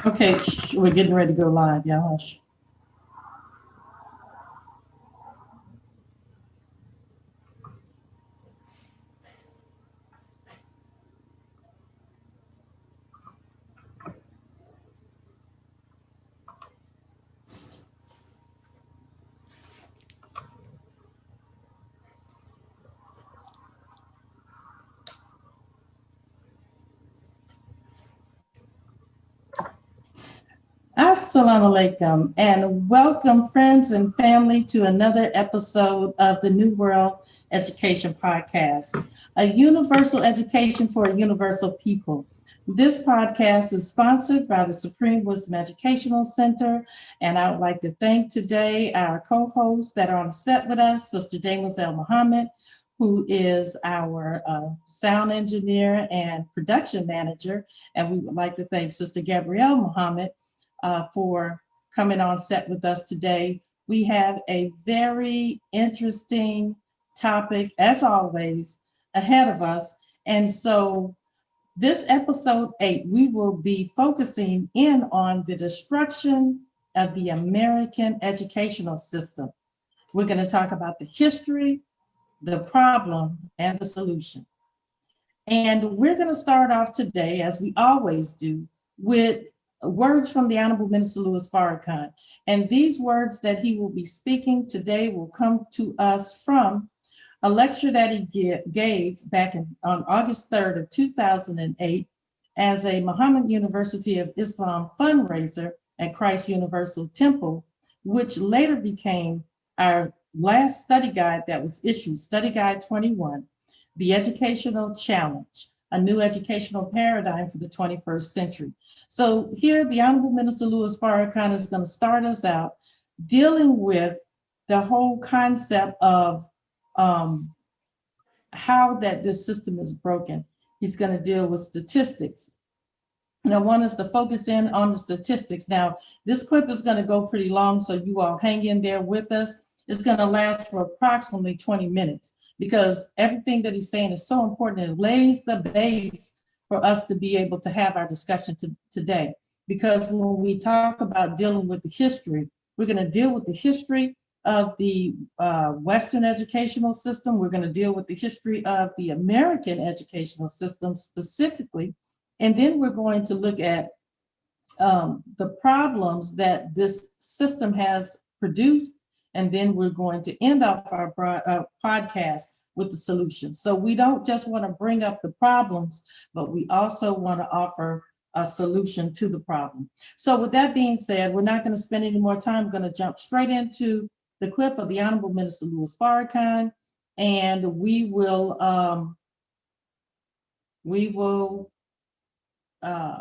Okay, we're getting ready to go live, y'all. Hush. Assalamu alaikum, and welcome, friends and family, to another episode of the New World Education Podcast, a universal education for a universal people. This podcast is sponsored by the Supreme Wisdom Educational Center, and I would like to thank today our co-hosts that are on set with us, Sister James Muhammad, who is our sound engineer and production manager, and we would like to thank Sister Gabrielle Muhammad for coming on set with us today. We have a very interesting topic, as always, ahead of us. And so, this episode 8, we will be focusing in on the destruction of the American educational system. We're going to talk about the history, the problem, and the solution. And we're going to start off today, as we always do, with words from the Honorable Minister Louis Farrakhan. And these words that he will be speaking today will come to us from a lecture that he gave back on August 3rd of 2008 as a Muhammad University of Islam fundraiser at Christ Universal Temple, which later became our last study guide that was issued, Study Guide 21, The Educational Challenge, a new educational paradigm for the 21st century. So here, the Honorable Minister Louis Farrakhan is going to start us out dealing with the whole concept of how that this system is broken. He's going to deal with statistics. And I want us to focus in on the statistics. Now, this clip is going to go pretty long, so you all hang in there with us. It's going to last for approximately 20 minutes because everything that he's saying is so important. It lays the base for us to be able to have our discussion today. Because when we talk about dealing with the history, we're going to deal with the history of the Western educational system. We're going to deal with the history of the American educational system specifically. And then we're going to look at the problems that this system has produced. And then we're going to end off our podcast with the solutions. So we don't just want to bring up the problems, but we also want to offer a solution to the problem. So with that being said, we're not going to spend any more time. I'm going to jump straight into the clip of the Honorable Minister Louis Farrakhan, and we will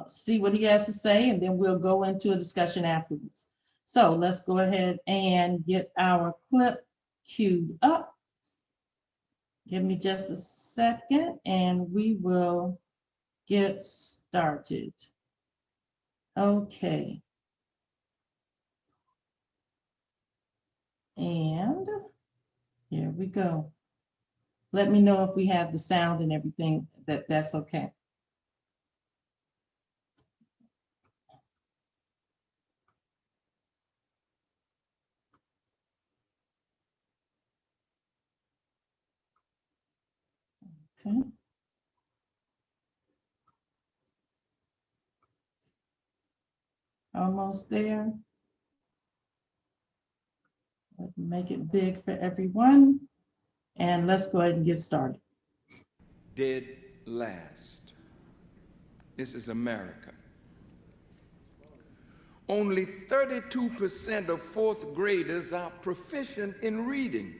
see what he has to say, and then we'll go into a discussion afterwards. So let's go ahead and get our clip queued up. Give me just a second and we will get started. Okay. And here we go. Let me know if we have the sound and everything, that's okay. Okay. Almost there. Let's make it big for everyone. And let's go ahead and get started. Dead last. This is America. Only 32% of fourth graders are proficient in reading.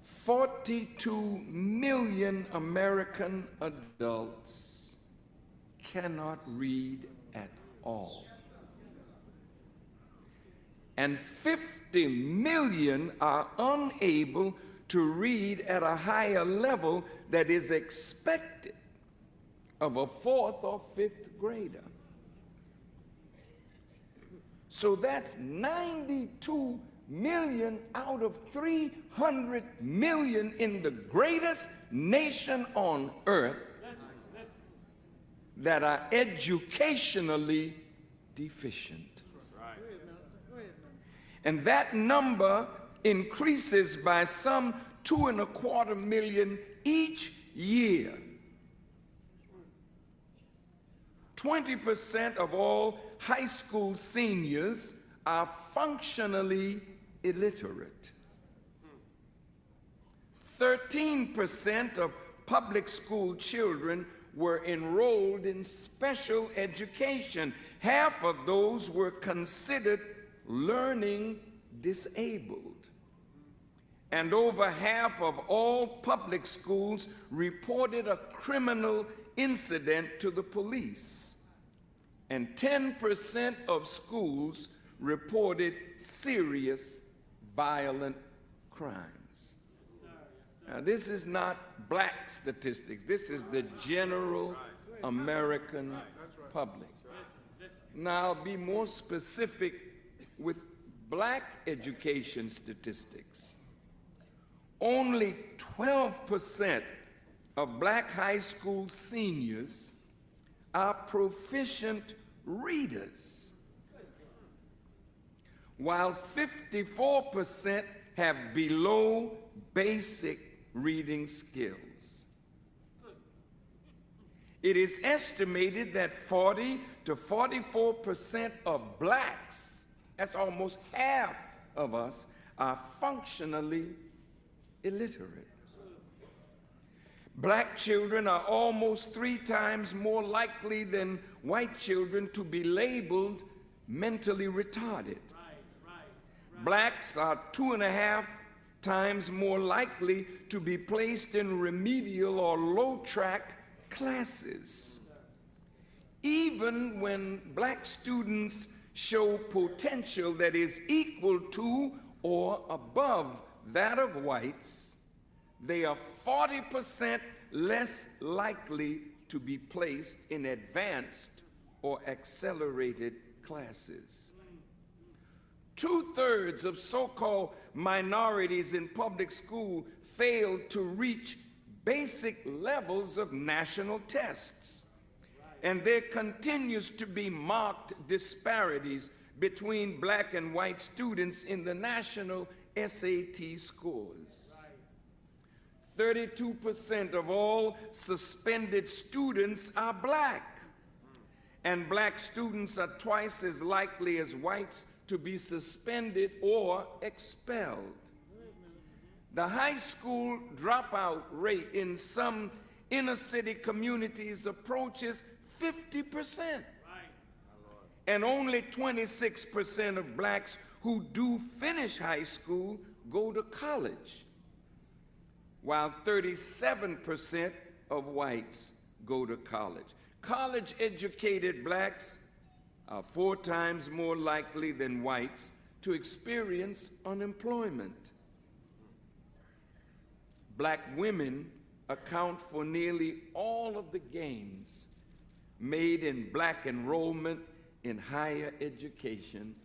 42 million American adults cannot read at all. And 50 million are unable to read at a higher level that is expected of a fourth or fifth grader. So that's 92 million out of 300 million in the greatest nation on earth that are educationally deficient. And that number increases by some 2.25 million each year. 20% of all high school seniors are functionally illiterate. 13% of public school children were enrolled in special education. Half of those were considered learning disabled. And over half of all public schools reported a criminal incident to the police. And 10% of schools reported serious violent crimes. Now, this is not black statistics. This is the general American public. Now, I'll be more specific with black education statistics. Only 12% of black high school seniors are proficient readers, while 54% have below basic reading skills. It is estimated that 40 to 44% of blacks, that's almost half of us, are functionally illiterate. Black children are almost 3 times more likely than white children to be labeled mentally retarded. Blacks are 2.5 times more likely to be placed in remedial or low-track classes. Even when black students show potential that is equal to or above that of whites, they are 40% less likely to be placed in advanced or accelerated classes. 2/3 of so-called minorities in public school fail to reach basic levels of national tests. And there continues to be marked disparities between black and white students in the national SAT scores. 32% of all suspended students are black, and black students are twice as likely as whites to be suspended or expelled. The high school dropout rate in some inner city communities approaches 50%. And only 26% of blacks who do finish high school go to college, while 37% of whites go to college. College-educated blacks are 4 times more likely than whites to experience unemployment. Black women account for nearly all of the gains made in black enrollment in higher education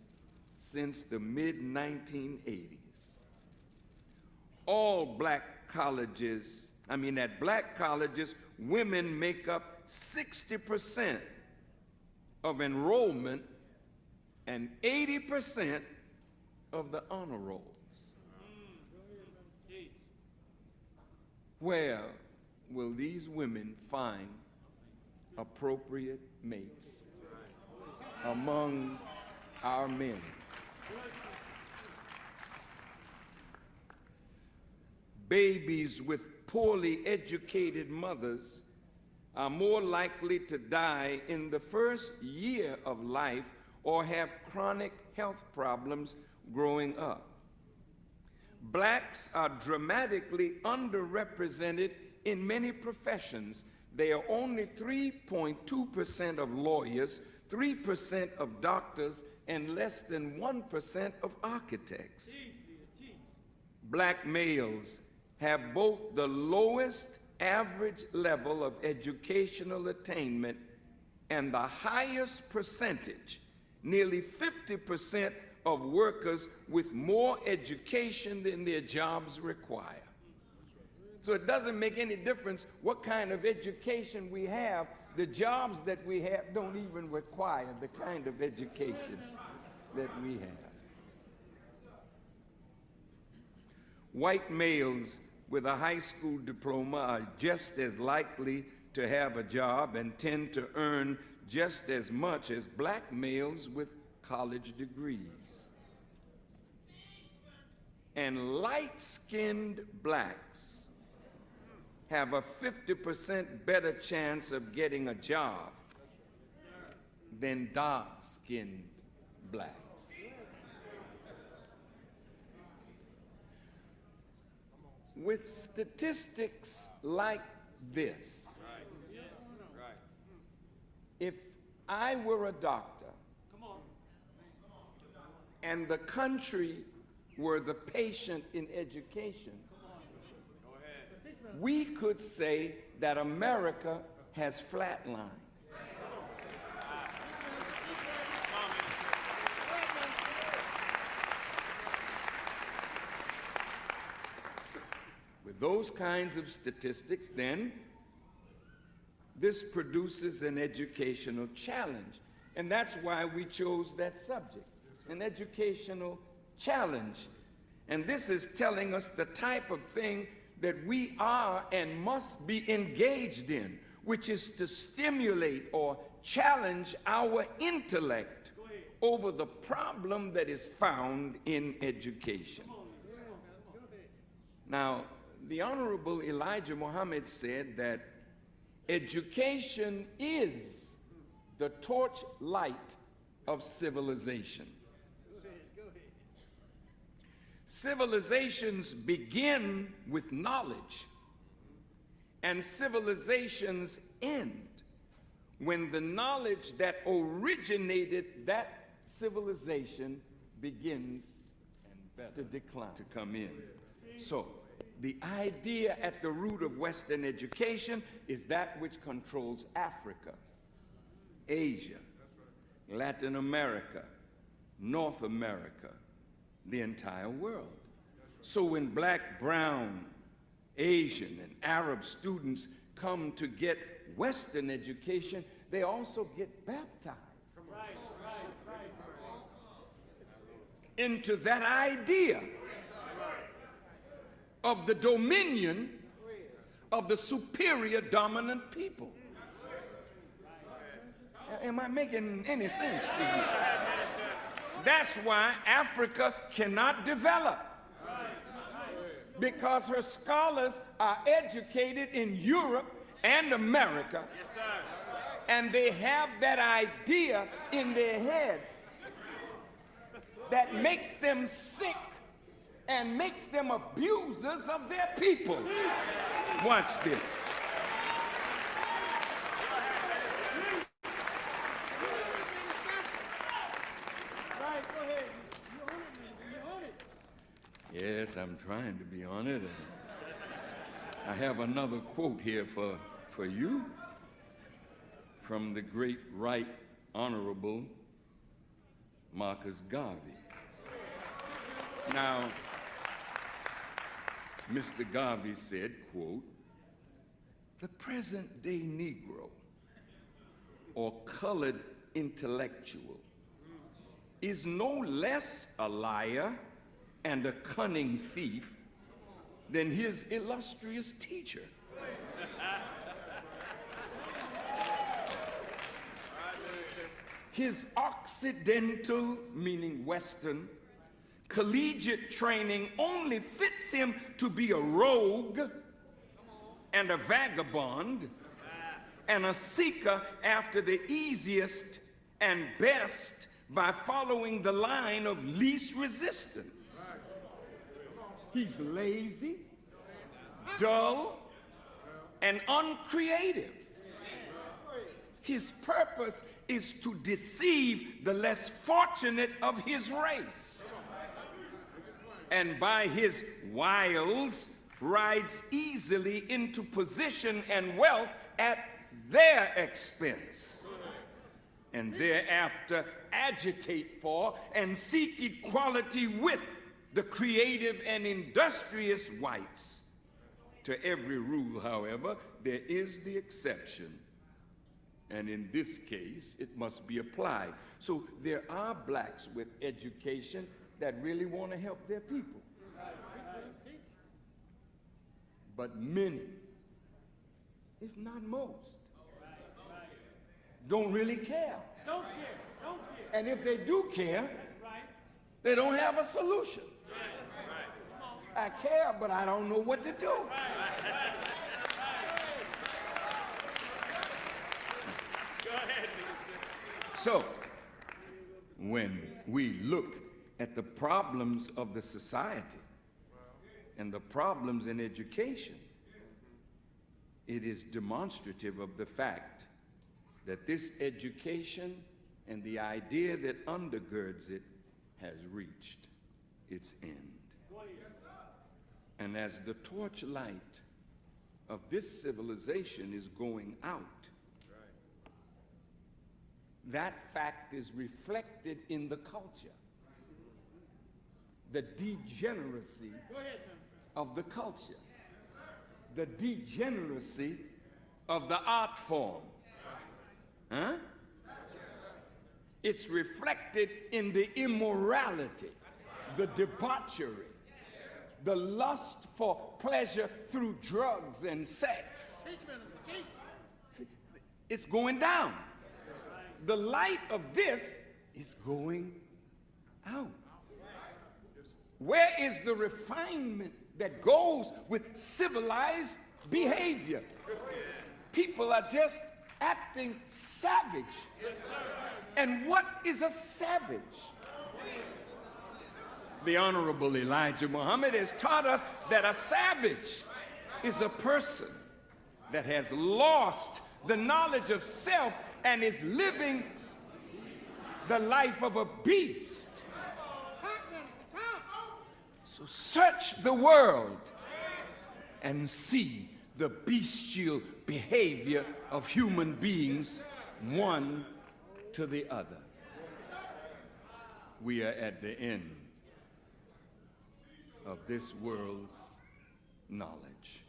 since the mid-1980s. At black colleges, women make up 60% of enrollment and 80% of the honor rolls. Where will these women find appropriate mates among our men? Babies with poorly educated mothers are more likely to die in the first year of life or have chronic health problems growing up. Blacks are dramatically underrepresented in many professions. They are only 3.2% of lawyers, 3% of doctors, and less than 1% of architects. Black males have both the lowest average level of educational attainment and the highest percentage, nearly 50% of workers with more education than their jobs require. So it doesn't make any difference what kind of education we have. The jobs that we have don't even require the kind of education that we have. White males with a high school diploma are just as likely to have a job and tend to earn just as much as black males with college degrees. And light-skinned blacks have a 50% better chance of getting a job than dark-skinned blacks. With statistics like this, if I were a doctor and the country were the patient in education, we could say that America has flatlined. With those kinds of statistics, then, this produces an educational challenge. And that's why we chose that subject, an educational challenge. And this is telling us the type of thing that we are and must be engaged in, which is to stimulate or challenge our intellect over the problem that is found in education. Now, the Honorable Elijah Muhammad said that education is the torchlight of civilization. Civilizations begin with knowledge, and civilizations end when the knowledge that originated that civilization begins to decline, to come in. So, the idea at the root of Western education is that which controls Africa, Asia, Latin America, North America, the entire world. So when black, brown, Asian, and Arab students come to get Western education, they also get baptized into that idea of the dominion of the superior dominant people. Am I making any sense to you? That's why Africa cannot develop, because her scholars are educated in Europe and America, and they have that idea in their head that makes them sick and makes them abusers of their people. Watch this. Yes, I'm trying to be on it. I have another quote here for you from the great Right Honorable Marcus Garvey. Now, Mr. Garvey said, quote, "The present-day Negro or colored intellectual is no less a liar and a cunning thief than his illustrious teacher. His Occidental, meaning Western, collegiate training only fits him to be a rogue and a vagabond and a seeker after the easiest and best by following the line of least resistance. He's lazy, dull, and uncreative. His purpose is to deceive the less fortunate of his race, and by his wiles rides easily into position and wealth at their expense, and thereafter agitate for and seek equality with the creative and industrious whites. To every rule, however, there is the exception. And in this case, it must be applied. So there are blacks with education that really want to help their people. But many, if not most, don't really care. And if they do care, they don't have a solution. I care, but I don't know what to do. So, when we look at the problems of the society and the problems in education, it is demonstrative of the fact that this education and the idea that undergirds it has reached its end. And as the torchlight of this civilization is going out, that fact is reflected in the culture. The degeneracy of the culture. The degeneracy of the art form. Huh? It's reflected in the immorality, the debauchery, the lust for pleasure through drugs and sex. It's going down. The light of this is going out. Where is the refinement that goes with civilized behavior? People are just acting savage. And what is a savage? The Honorable Elijah Muhammad has taught us that a savage is a person that has lost the knowledge of self and is living the life of a beast. So search the world and see the bestial behavior of human beings, one to the other. We are at the end of this world's knowledge.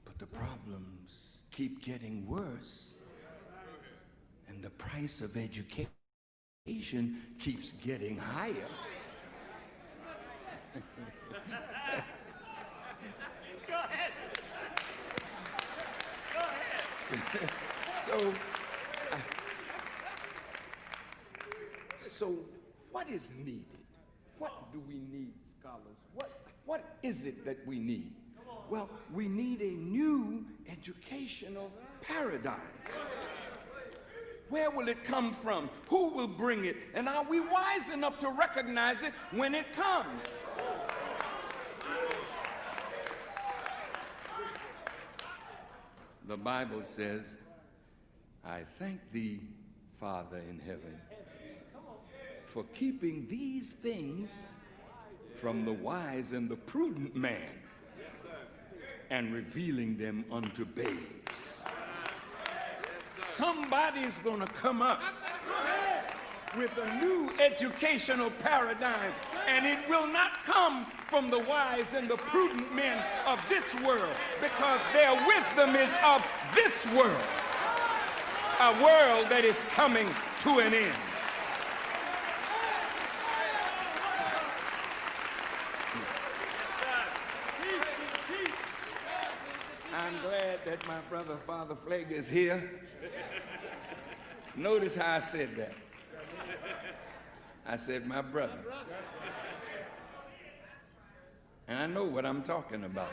But the problems keep getting worse, and the price of education keeps getting higher. Go ahead. Go ahead. So what is needed? What do we need, scholars? What is it that we need? Well, we need a new educational paradigm. Where will it come from? Who will bring it? And are we wise enough to recognize it when it comes? The Bible says, I thank thee, Father in heaven, for keeping these things from the wise and the prudent man and revealing them unto babes. Somebody's going to come up with a new educational paradigm, and it will not come from the wise and the prudent men of this world, because their wisdom is of this world, a world that is coming to an end. I'm glad that my brother, Father Flake, is here. Notice how I said that. I said, my brother. And I know what I'm talking about.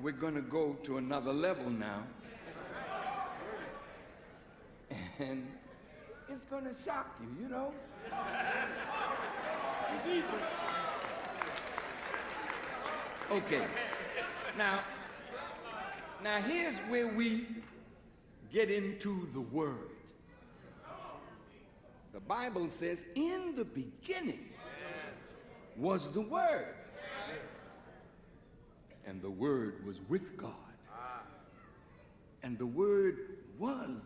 We're going to go to another level now. And it's going to shock you, you know? Okay. Now here's where we get into the Word. The Bible says, in the beginning was the Word. And the Word was with God. And the Word was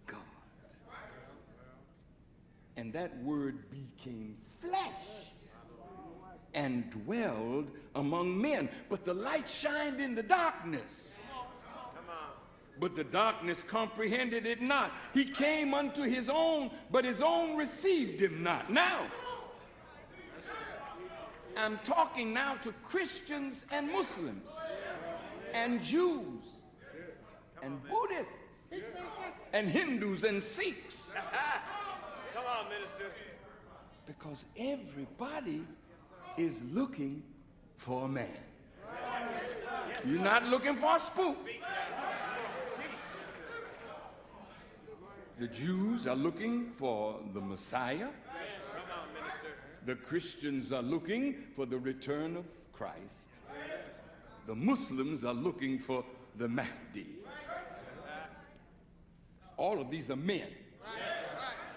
God. And that Word became flesh and dwelled among men. But the light shined in the darkness. But the darkness comprehended it not. He came unto his own, but his own received him not. Now, I'm talking now to Christians and Muslims and Jews and Buddhists and Hindus and Sikhs. Come on, minister. Because everybody is looking for a man. You're not looking for a spook. The Jews are looking for the Messiah. The Christians are looking for the return of Christ. The Muslims are looking for the Mahdi. All of these are men.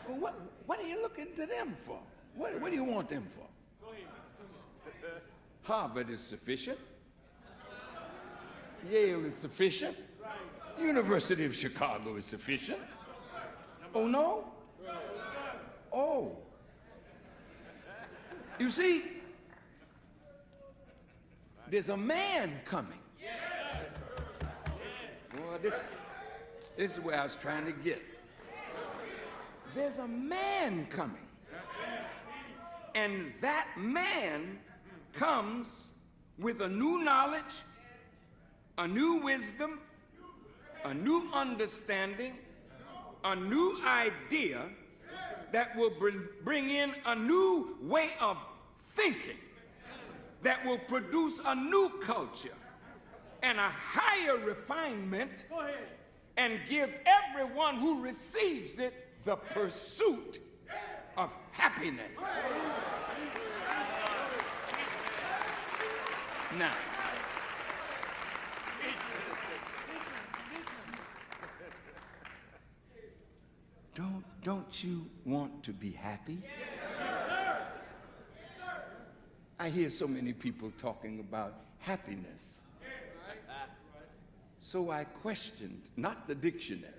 Well, what are you looking to them for? What do you want them for? Harvard is sufficient. Yale is sufficient. University of Chicago is sufficient. Oh, no? Oh. You see, there's a man coming. Well, this is where I was trying to get. There's a man coming. And that man comes with a new knowledge, a new wisdom, a new understanding, a new idea that will bring in a new way of thinking, that will produce a new culture and a higher refinement, and give everyone who receives it the pursuit of happiness. Now, don't you want to be happy? I hear so many people talking about happiness. So I questioned, not the dictionary,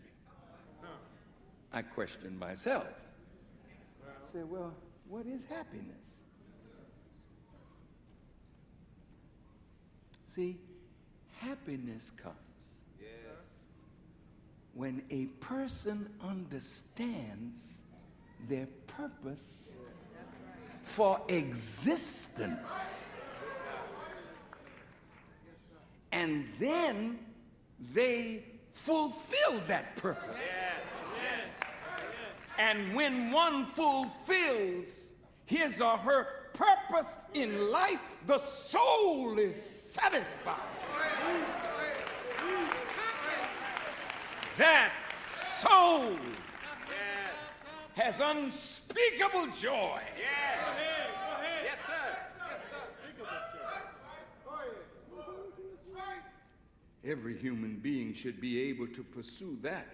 I questioned myself. I said, well, what is happiness? See, happiness comes when a person understands their purpose for existence, and then they fulfill that purpose. And when one fulfills his or her purpose in life, the soul is satisfied. That soul has unspeakable joy. Yes, sir. Every human being should be able to pursue that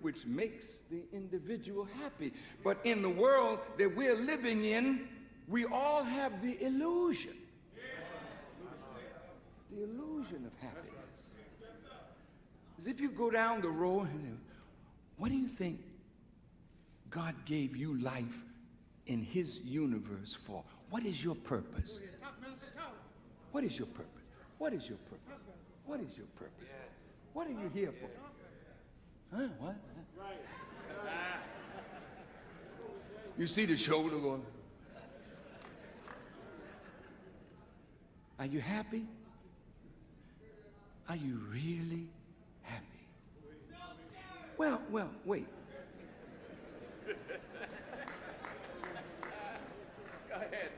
which makes the individual happy. But in the world that we're living in, we all have the illusion of happiness. As if you go down the road, what do you think God gave you life in his universe for? What is your purpose? What is your purpose? What is your purpose? What is your purpose? What are you here for? Huh? What? You see the shoulder going. Are you happy? Are you really happy? Well, wait. Go ahead.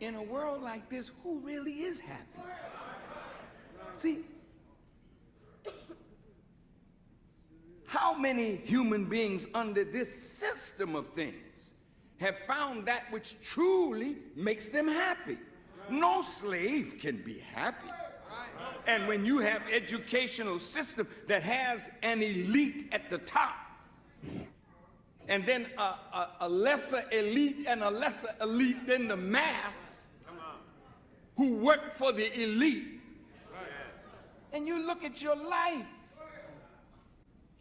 In a world like this, who really is happy? See, how many human beings under this system of things have found that which truly makes them happy? No slave can be happy. And when you have educational system that has an elite at the top, and then a lesser elite and a lesser elite than the mass who work for the elite, and you look at your life,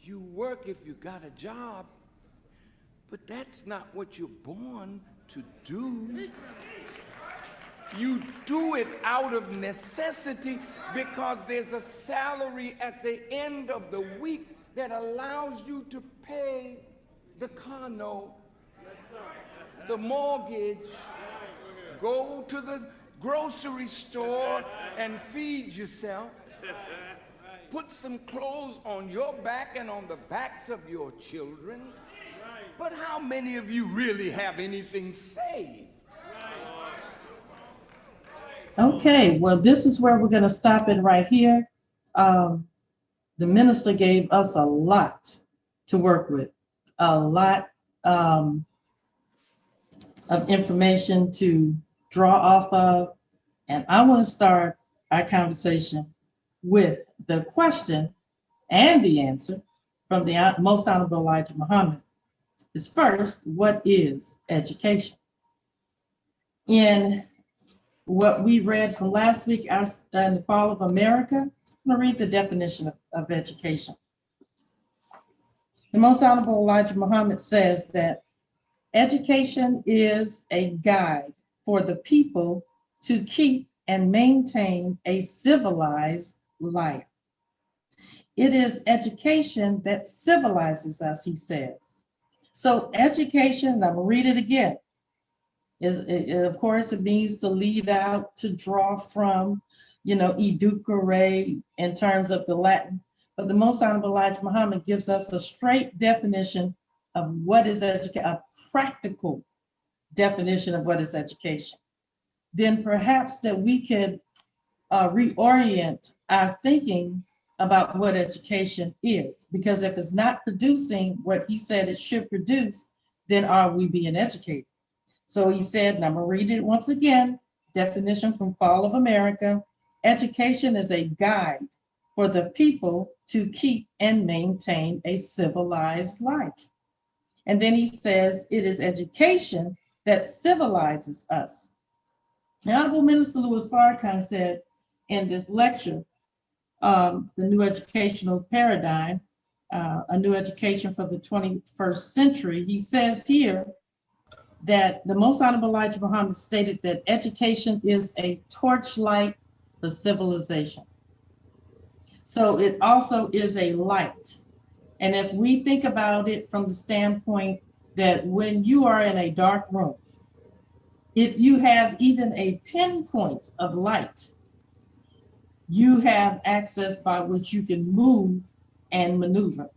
you work if you got a job, But that's not what you're born to do. You do it out of necessity because there's a salary at the end of the week that allows you to pay the car note, the mortgage, go to the grocery store and feed yourself, put some clothes on your back and on the backs of your children. But how many of you really have anything saved? Okay, well, this is where we're going to stop it right here. The minister gave us a lot to work with, a lot of information to draw off of. And I want to start our conversation with the question and the answer from the Most Honorable Elijah Muhammad. Is first, what is education? In what we read from last week, in the Fall of America, I'm going to read the definition of education. The Most Honorable Elijah Muhammad says that education is a guide for the people to keep and maintain a civilized life. It is education that civilizes us, he says. So education, and I'm gonna read it again, of course, it means to lead out, to draw from, educare in terms of the Latin. But the Most Honorable Elijah Muhammad gives us a straight definition of what is education, a practical definition of what is education. Then perhaps that we could reorient our thinking about what education is, because if it's not producing what he said it should produce, then are we being educated? So he said, and I'm gonna read it once again, definition from Fall of America, education is a guide for the people to keep and maintain a civilized life. And then he says, it is education that civilizes us. The Honorable Minister Louis Farrakhan said in this lecture, the new educational paradigm, a new education for the 21st century. He says here that the Most Honorable Elijah Muhammad stated that education is a torchlight for civilization. So it also is a light. And if we think about it from the standpoint that when you are in a dark room, if you have even a pinpoint of light, you have access by which you can move and maneuver.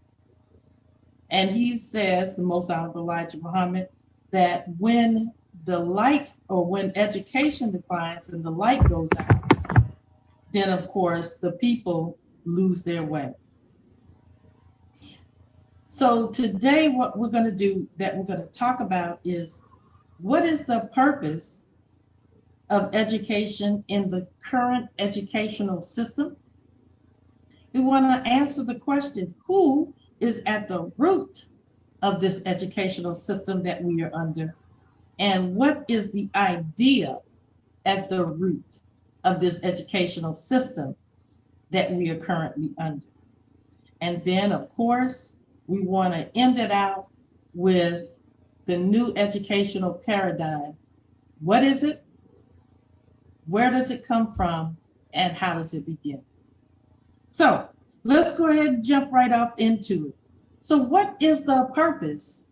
And he says, the Most Honorable Elijah Muhammad, that when the light or when education declines and the light goes out, then of course the people lose their way. So today what we're going to do, that we're going to talk about, is what is the purpose of education in the current educational system? We want to answer the question, who is at the root of this educational system that we are under? And what is the idea at the root of this educational system that we are currently under? And then, of course, we want to end it out with the new educational paradigm. What is it? Where does it come from? And how does it begin? So let's go ahead and jump right off into it. So what is the purpose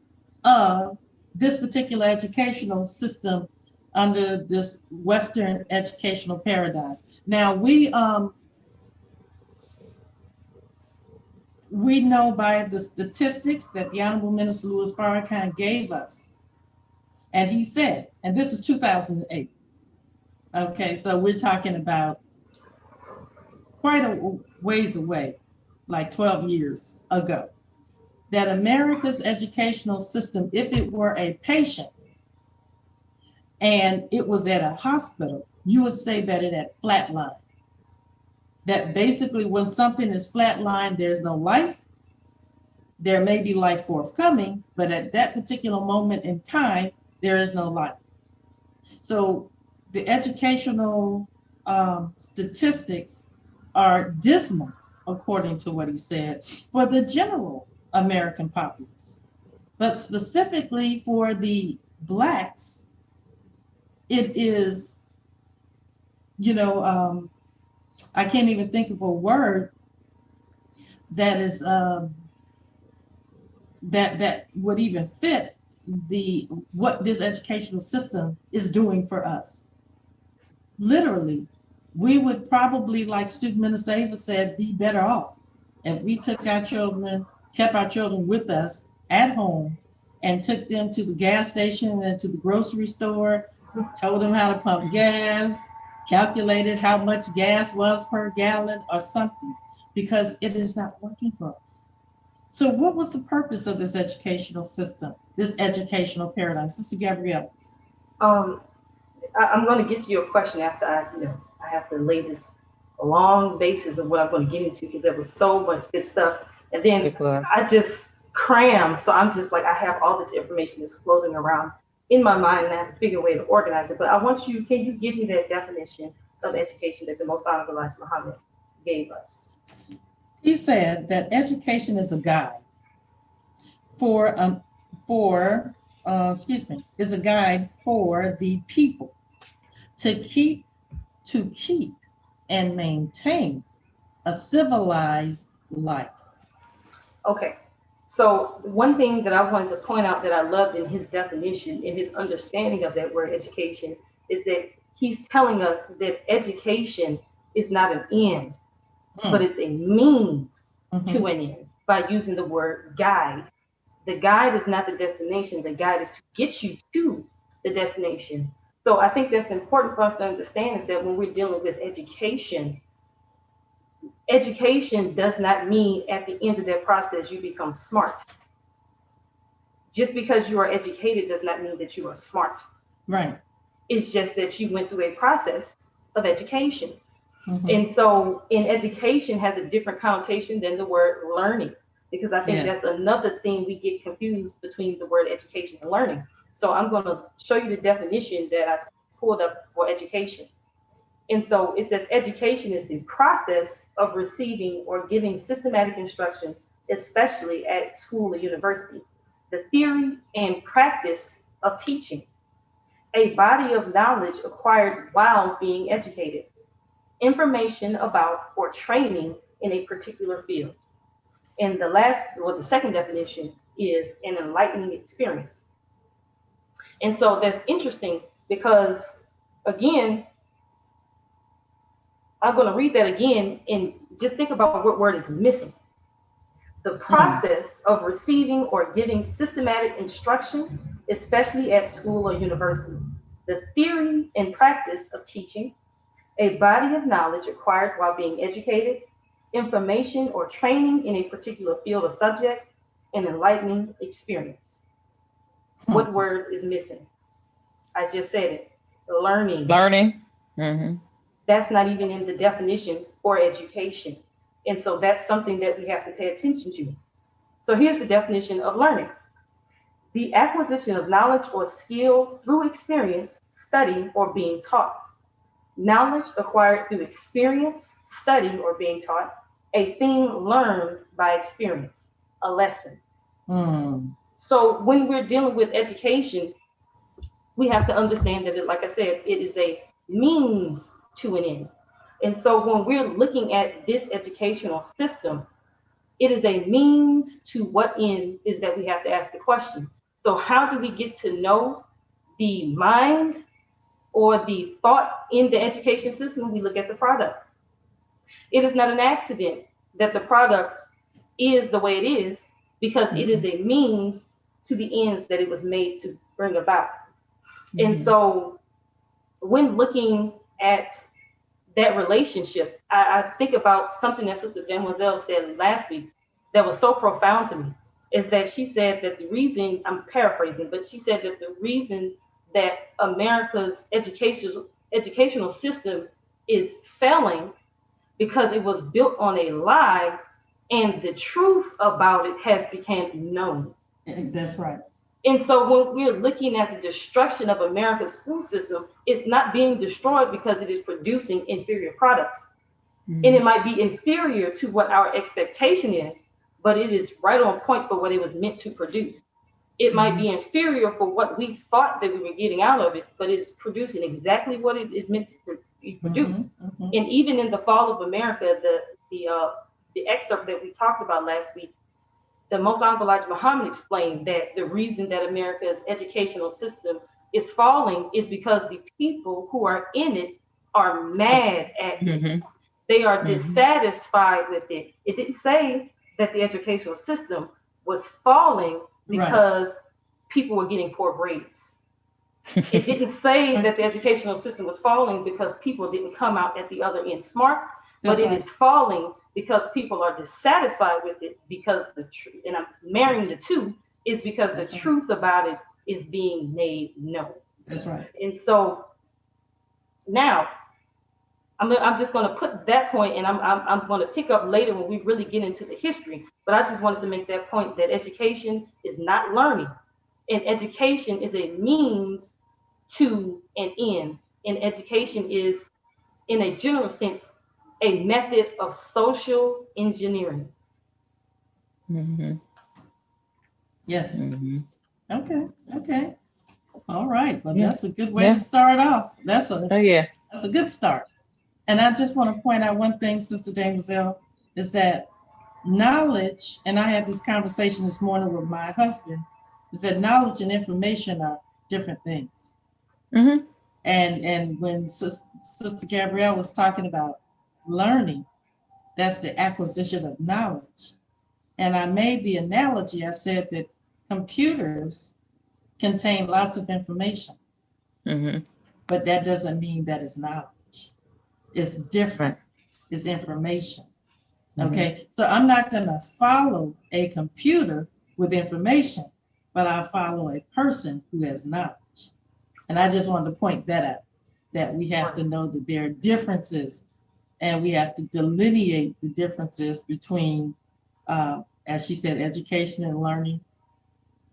of this particular educational system under this Western educational paradigm? Now, we know by the statistics that the Honorable Minister Louis Farrakhan gave us, and he said, and this is 2008, okay, so we're talking about quite a ways away, like 12 years ago, that America's educational system, if it were a patient and it was at a hospital, you would say that it had flatlined. That basically when something is flatlined, there's no life. There may be life forthcoming, but at that particular moment in time, there is no life. So the educational statistics are dismal, according to what he said, for the general American populace. But specifically for the Blacks, it is, I can't even think of a word that is that would even fit what this educational system is doing for us. Literally, we would probably, like Student Minister Ava said, be better off if we took our children, kept our children with us at home, and took them to the gas station and to the grocery store, told them how to pump gas, calculated how much gas was per gallon or something, because it is not working for us. So what was the purpose of this educational system, this educational paradigm? Sister Gabrielle. I'm going to get to your question after I have to lay this long basis of what I'm going to get into, because there was so much good stuff. And then I just crammed. So I'm just like, I have all this information that's floating around in my mind, and I have to figure a way to organize it. But can you give me that definition of education that the Most Honorable Elijah Muhammad gave us? He said that education is a guide is a guide for the people to keep and maintain a civilized life. Okay. So one thing that I wanted to point out that I loved in his definition, in his understanding of that word education, is that he's telling us that education is not an end, but it's a means to an end by using the word guide. The guide is not the destination. The guide is to get you to the destination. So I think that's important for us to understand, is that when we're dealing with education, education does not mean at the end of that process you become smart. Just because you are educated does not mean that you are smart. Right. It's just that you went through a process of education. And so in education has a different connotation than the word learning, because I think that's another thing we get confused between the word education and learning. So I'm going to show you the definition that I pulled up for education. And so it says education is the process of receiving or giving systematic instruction, especially at school or university, the theory and practice of teaching, a body of knowledge acquired while being educated, information about or training in a particular field. And the second definition is an enlightening experience. And so that's interesting because, again, I'm going to read that again and just think about what word is missing. The process of receiving or giving systematic instruction, especially at school or university, the theory and practice of teaching, a body of knowledge acquired while being educated, information or training in a particular field or subject, an enlightening experience. What word is missing? I just said it. Learning. That's not even in the definition for education. And so that's something that we have to pay attention to. So here's the definition of learning: the acquisition of knowledge or skill through experience, study, or being taught. Knowledge acquired through experience, study, or being taught. A thing learned by experience, a lesson. So when we're dealing with education, we have to understand that, like I said, it is a means to an end. And so when we're looking at this educational system, it is a means to what end is that we have to ask the question. So how do we get to know the mind or the thought in the education system? We look at the product. It is not an accident that the product is the way it is, because it is a means to the ends that it was made to bring about. And so when looking at that relationship, I think about something that Sister Demoiselle said last week that was so profound to me, is that she said that the reason, I'm paraphrasing, but she said that the reason that America's educational system is failing because it was built on a lie, and the truth about it has become known. That's right. And so when we're looking at the destruction of America's school system, it's not being destroyed because it is producing inferior products. And it might be inferior to what our expectation is, but it is right on point for what it was meant to produce. It might be inferior for what we thought that we were getting out of it, but it's producing exactly what it is meant to be produced. And even in the Fall of America, the excerpt that we talked about last week, the Most Honorable Elijah Muhammad explained that the reason that America's educational system is falling is because the people who are in it are mad at it. They are dissatisfied with it. It didn't say that the educational system was falling because people were getting poor grades. It didn't say that the educational system was falling because people didn't come out at the other end smart, but it is falling because people are dissatisfied with it, because the truth, and I'm marrying the two, is because the truth about it is being made known. That's right. And so now I'm just going to put that point, and I'm going to pick up later when we really get into the history. But I just wanted to make that point that education is not learning, and education is a means to an end. And education is, in a general sense, a method of social engineering. Yes. Okay. All right. Well, that's a good way to start off. That's a good start. And I just want to point out one thing, Sister Jameselle, is that knowledge, and I had this conversation this morning with my husband, is that knowledge and information are different things. And when Sister Gabrielle was talking about learning, that's the acquisition of knowledge. And I made the analogy, I said that computers contain lots of information, but that doesn't mean that it's knowledge. It's different. It's information. Okay. So I'm not going to follow a computer with information, but I'll follow a person who has knowledge. And I just wanted to point that out, that we have to know that there are differences, and we have to delineate the differences between, as she said, education and learning.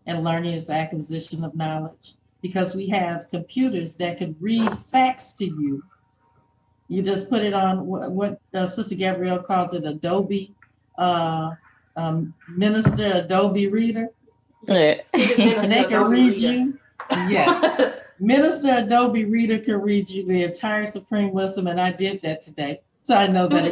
And learning is the acquisition of knowledge, because we have computers that can read facts to you. You just put it on what Sister Gabrielle calls it, Adobe Minister Adobe Reader. And they can read you. Yes. Minister Adobe Reader can read you the entire Supreme Wisdom, and I did that today. So I know that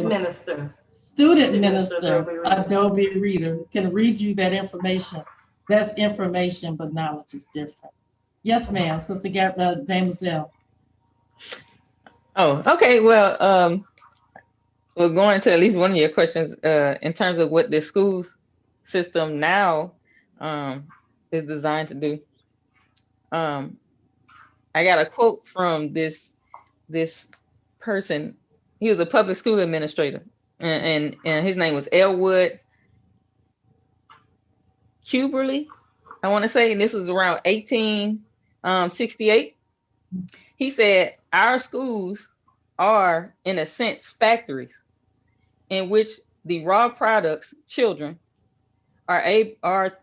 Student Minister Adobe Reader can read you that information. That's information, but knowledge is different. Yes, ma'am, Sister Damoselle. Oh, okay. Well, we're going to at least one of your questions in terms of what the school system now is designed to do. I got a quote from this person. He was a public school administrator, and his name was Elwood Huberly, I want to say, and this was around 1868. He said, "Our schools are, in a sense, factories in which the raw products, children, are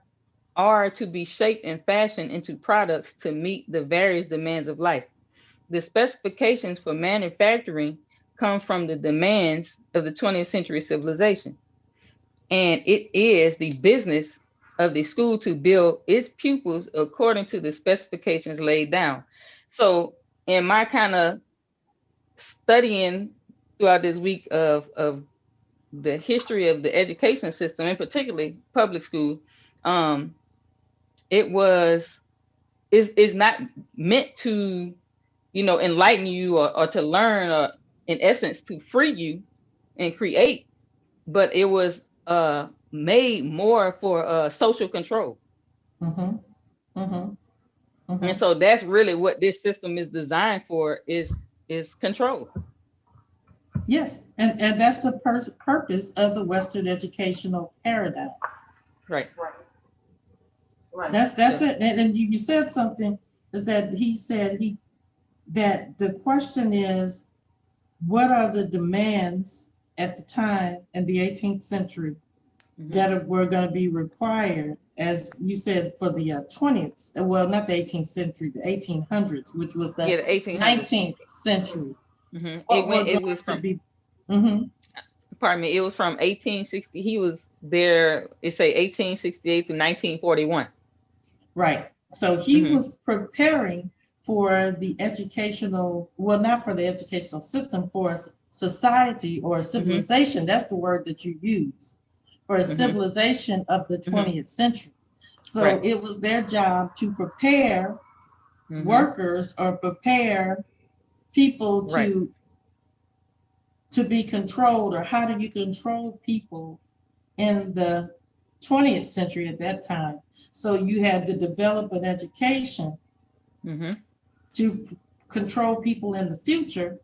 to be shaped and fashioned into products to meet the various demands of life. The specifications for manufacturing come from the demands of the 20th century civilization. And it is the business of the school to build its pupils according to the specifications laid down." So in my kind of studying throughout this week of the history of the education system, and particularly public school, it's not meant to, enlighten you or to learn, or in essence to free you and create, but it was made more for social control. And so that's really what this system is designed for, is control. Yes, and that's the purpose of the Western educational paradigm. Right. That's it. And you said something, is that he said that the question is, what are the demands at the time in the 18th century that were going to be required, as you said, for the 20th, well, not the 18th century, the 1800s, which was the 19th century. It was from, pardon me, it was from 1860. He was there, it say 1868 to 1941. Right. So he was preparing for the educational, well, not for the educational system, for a society or a civilization. That's the word that you use, for a civilization of the 20th century. So it was their job to prepare workers or prepare people to be controlled, or how do you control people in the 20th century at that time. So you had to develop an education to control people in the future,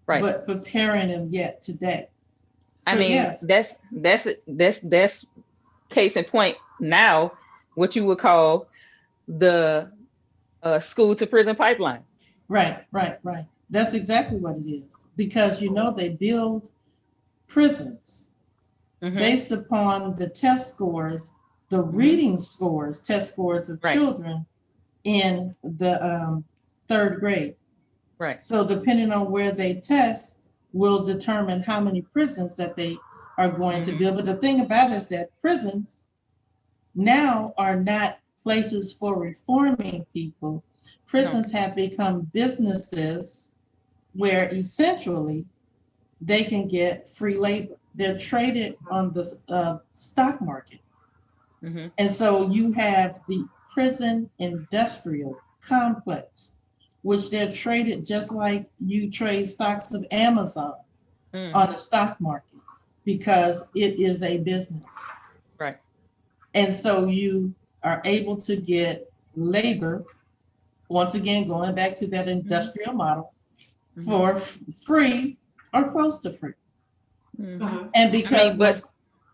but preparing them yet today. So I mean, yes, that's case in point now, what you would call the school to prison pipeline. right. That's exactly what it is, because they build prisons based upon the test scores, the reading scores, test scores of children in the third grade. Right. So depending on where they test will determine how many prisons that they are going to build. But the thing about it is that prisons now are not places for reforming people. Prisons have become businesses where essentially they can get free labor. They're traded on the stock market. And so you have the prison industrial complex, which they're traded just like you trade stocks of Amazon on the stock market, because it is a business. Right. And so you are able to get labor, once again, going back to that industrial model, for free or close to free. And because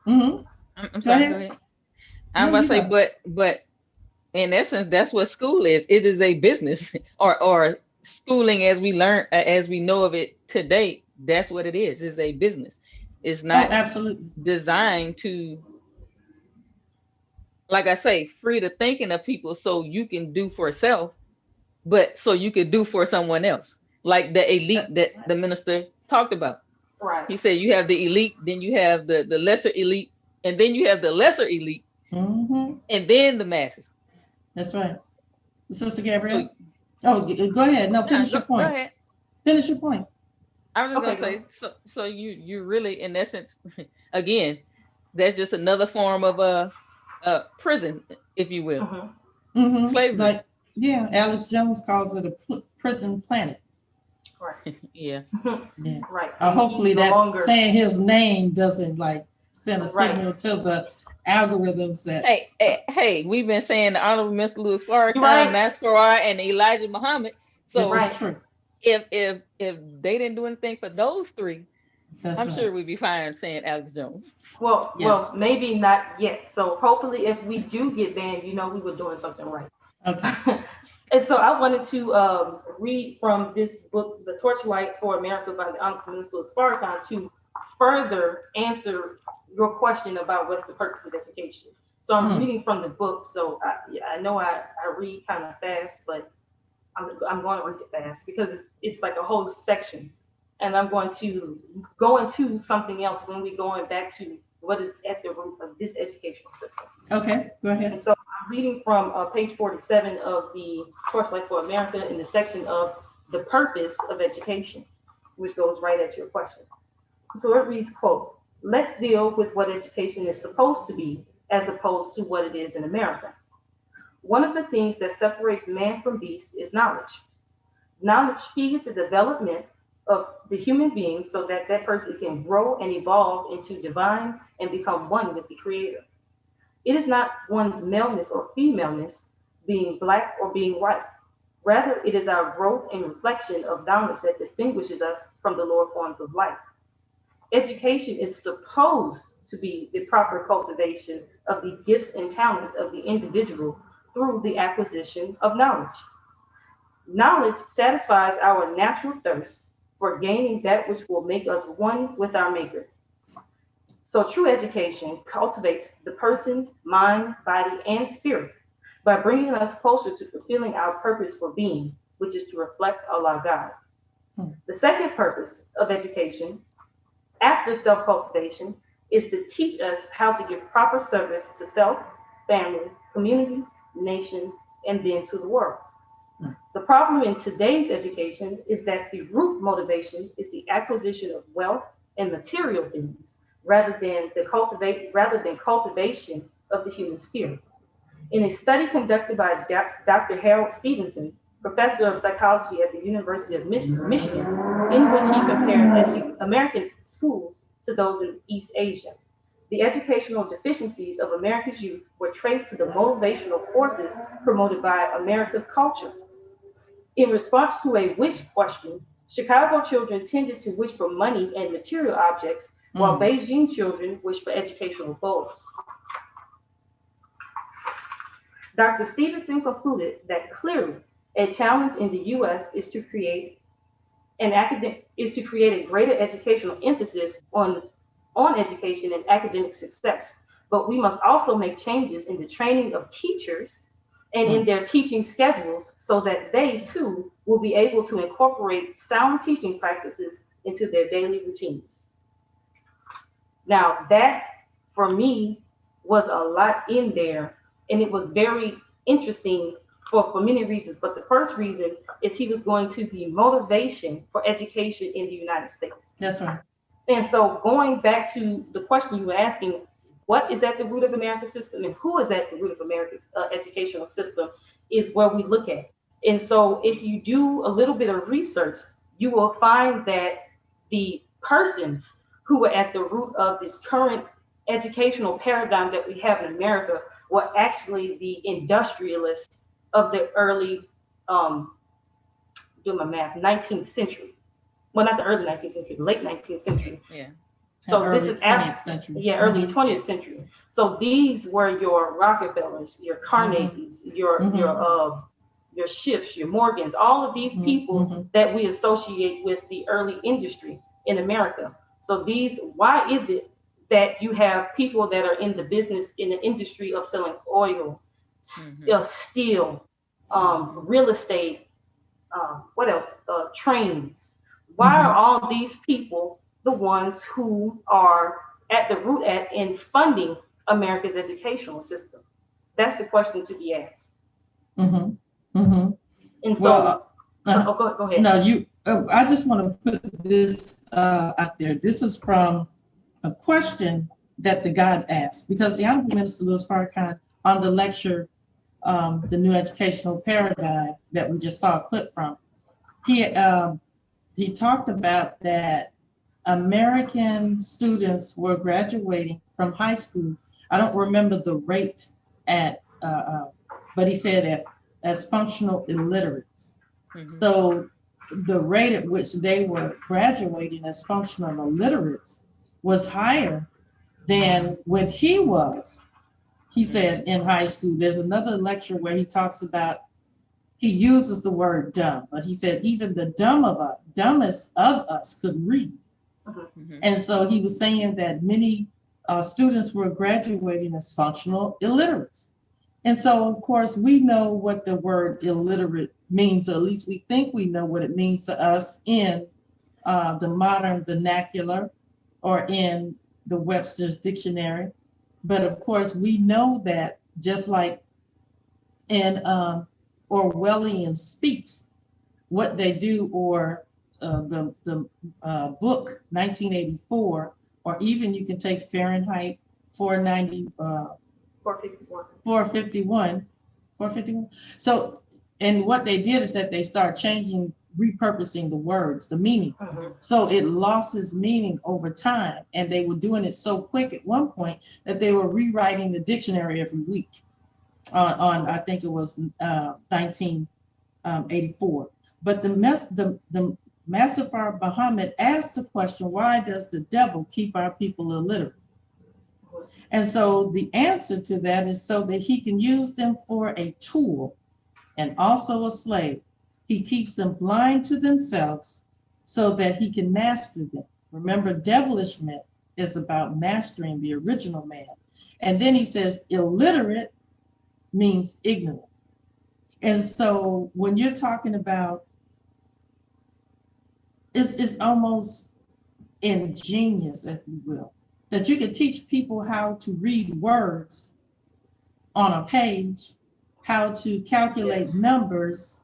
I'm sorry, go ahead. I'm about to say, but in essence, that's what school is. It is a business, or schooling as we learn, as we know of it today. That's what it is. It's a business. It's not absolutely designed to, like I say, free the thinking of people so you can do for self, but so you could do for someone else. Like the elite that the minister talked about. Right. He said you have the elite, then you have the lesser elite, and then you have the lesser elite, and then the masses. That's right. Sister Gabrielle? Go ahead. No, finish your point. Go ahead. Finish your point. I was just gonna say, so you really, in essence, again, that's just another form of a prison, if you will. Slavery. Like, Alex Jones calls it a prison planet. Right. Yeah. Right. Hopefully that saying his name doesn't send a signal to the algorithms that. Hey, we've been saying the Honorable Minister Louis Farrakhan, Masquerade, and Elijah Muhammad. So this is true. If they didn't do anything for those three, I'm sure we'd be fine saying Alex Jones. Well, maybe not yet. So hopefully, if we do get banned, we were doing something right. Okay. And so I wanted to read from this book, The Torchlight for America by the Honorable Minister Louis Farrakhan, to further answer your question about what's the purpose of education. So I'm reading from the book. So I know I read kind of fast, but I'm going to read it fast because it's like a whole section. And I'm going to go into something else when we're going back to what is at the root of this educational system. Okay, go ahead. And so I'm reading from page 47 of the Torchlight for America in the section of the purpose of education, which goes right at your question. So it reads, quote, "Let's deal with what education is supposed to be as opposed to what it is in America. One of the things that separates man from beast is knowledge. Knowledge feeds the development of the human being so that that person can grow and evolve into divine and become one with the Creator. It is not one's maleness or femaleness, being black or being white. Rather, it is our growth and reflection of knowledge that distinguishes us from the lower forms of life. Education is supposed to be the proper cultivation of the gifts and talents of the individual through the acquisition of knowledge. Knowledge satisfies our natural thirst for gaining that which will make us one with our Maker. So true education cultivates the person, mind, body, and spirit by bringing us closer to fulfilling our purpose for being, which is to reflect Allah God. The second purpose of education, after self-cultivation, is to teach us how to give proper service to self, family, community, nation, and then to the world. The problem in today's education is that the root motivation is the acquisition of wealth and material things rather than cultivation of the human spirit. In a study conducted by Dr. Harold Stevenson, professor of psychology at the University of Michigan, in which he compared American schools to those in East Asia, the educational deficiencies of America's youth were traced to the motivational forces promoted by America's culture. In response to a wish question, Chicago children tended to wish for money and material objects, while Beijing children wished for educational goals. Dr. Stevenson concluded that clearly a challenge in the U.S. is to create a greater educational emphasis on education and academic success. But we must also make changes in the training of teachers and in their teaching schedules so that they too will be able to incorporate sound teaching practices into their daily routines. Now, that for me was a lot in there, and it was very interesting for many reasons. But the first reason is he was going to be motivation for education in the United States. That's right. And so going back to the question you were asking, what is at the root of America's system and who is at the root of America's educational system is where we look at. And so if you do a little bit of research, you will find that the persons who were at the root of this current educational paradigm that we have in America were actually the industrialists of the early, do my math, 19th century. Well, not the early 19th century, the late 19th century. Yeah. So early this is 20th century. Yeah, early 20th century. So these were your Rockefellers, your Carnegies, your Schiffs, your Morgans, all of these people that we associate with the early industry in America. So why is it that you have people that are in the industry of selling oil, steel, real estate, what else? Trains. Why are all these people the ones who are at the root in funding America's educational system? That's the question to be asked. And so, go ahead. No, I just want to put this out there. This is from a question that the God asked, because the Honorable Minister Louis Farrakhan on the lecture, The New Educational Paradigm that we just saw a clip from, he talked about that American students were graduating from high school. I don't remember the rate but he said as functional illiterates. So the rate at which they were graduating as functional illiterates was higher than when he was. He said in high school, there's another lecture where he talks about, he uses the word dumb, but he said even the dumbest of us could read. And so he was saying that many students were graduating as functional illiterates. And so, of course, we know what the word illiterate means, or at least we think we know what it means to us in the modern vernacular or in the Webster's Dictionary. But of course, we know that just like in Orwellian Speaks, what they do, or the book 1984, or even you can take Fahrenheit 451. So, and what they did is that they start repurposing the words, the meanings. So it lost its meaning over time. And they were doing it so quick at one point that they were rewriting the dictionary every week on I think it was 1984. But the Master Fard Muhammad asked the question, why does the devil keep our people illiterate? And so the answer to that is so that he can use them for a tool and also a slave. He keeps them blind to themselves so that he can master them. Remember, devilishment is about mastering the original man. And then he says illiterate means ignorant. And so when you're talking about, it's almost ingenious, if you will, that you can teach people how to read words on a page how to calculate Yes. numbers,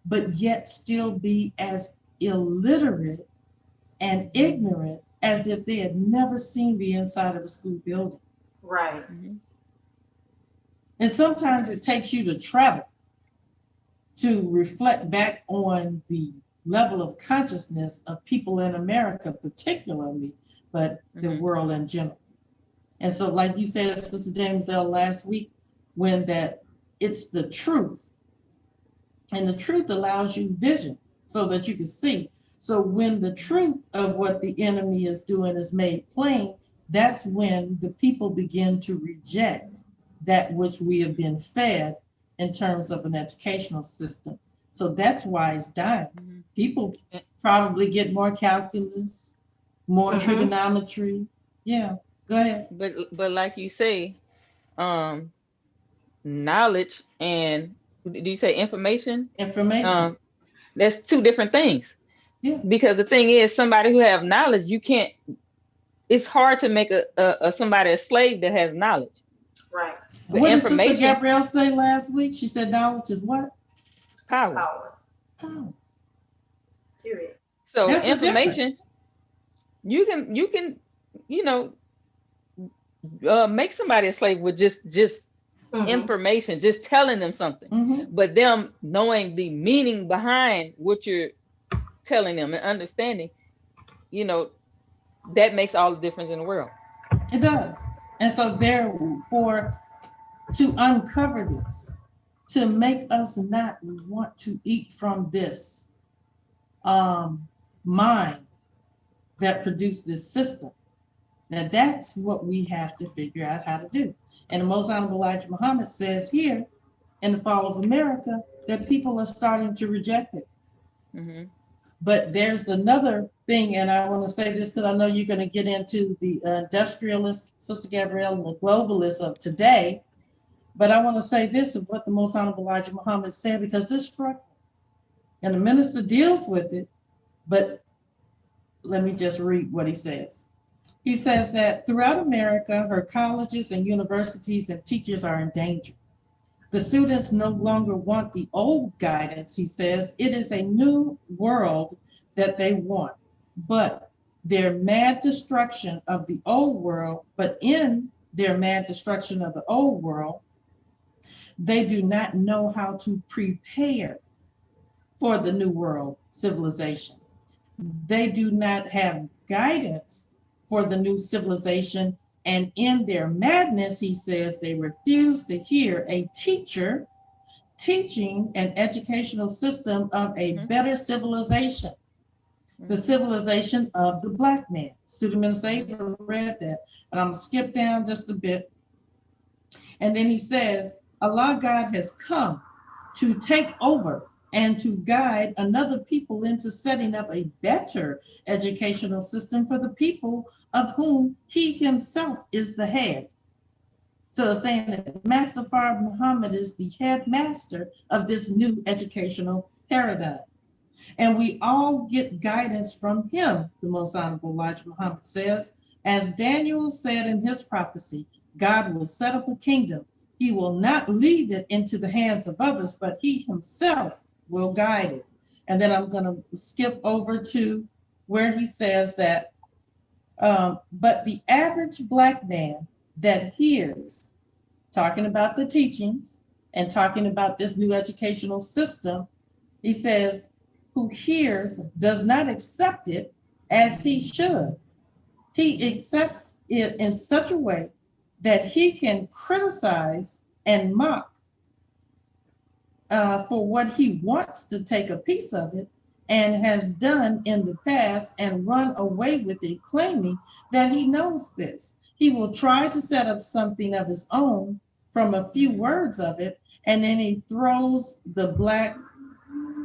but yet still be as illiterate and ignorant as if they had never seen the inside of a school building. Right. And sometimes it takes you to travel to reflect back on the level of consciousness of people in America, particularly, but the world in general. And so, like you said, Sister James L. last week, when that it's the truth, and the truth allows you vision so that you can see. So when the truth of what the enemy is doing is made plain, that's when the people begin to reject that which we have been fed in terms of an educational system. So that's why it's dying. People probably get more calculus, more trigonometry. Yeah, go ahead. But like you say, knowledge and do you say information? Information. That's two different things. Yeah. Because the thing is, somebody who have knowledge, you can't. It's hard to make a somebody a slave that has knowledge. Right. But What did Sister information, Gabrielle say last week? She said knowledge is what? power. Power. Oh, Period. So that's the information, difference. you can, you know, make somebody a slave with just information, just telling them something. But them knowing the meaning behind what you're telling them and understanding, you know, that makes all the difference in the world. It does. And so therefore, to uncover this, to make us not want to eat from this mind that produced this system. Now that's what we have to figure out how to do. And the Most Honorable Elijah Muhammad says here in the Fall of America that people are starting to reject it. But there's another thing, and I want to say this because I know you're going to get into the industrialist, Sister Gabrielle, and the globalists of today. But I want to say this of what the Most Honorable Elijah Muhammad said, because this struck me. And the minister deals with it, but let me just read what he says. He says that throughout America, her colleges and universities and teachers are in danger. The students no longer want the old guidance, he says. It is a new world that they want. But their mad destruction of the old world, but in their mad destruction of the old world, they do not know how to prepare for the new world civilization. They do not have guidance for the new civilization. And in their madness, he says, they refuse to hear a teacher teaching an educational system of a better civilization, the civilization of the Black man. Student Minister Ava read that, and I'm gonna skip down just a bit. And then he says, Allah God has come to take over and to guide another people into setting up a better educational system for the people of whom he himself is the head. So it's saying that Master Fard Muhammad is the headmaster of this new educational paradigm. And we all get guidance from him, the Most Honorable Elijah Muhammad says. As Daniel said in his prophecy, God will set up a kingdom. He will not leave it into the hands of others, but he himself will guide it. And then I'm going to skip over to where he says that, but the average Black man that hears, talking about the teachings and talking about this new educational system, he says, who hears does not accept it as he should. He accepts it in such a way that he can criticize and mock for what he wants to take a piece of it and has done in the past and run away with it, claiming that he knows this. He will try to set up something of his own from a few words of it, and then he throws the Black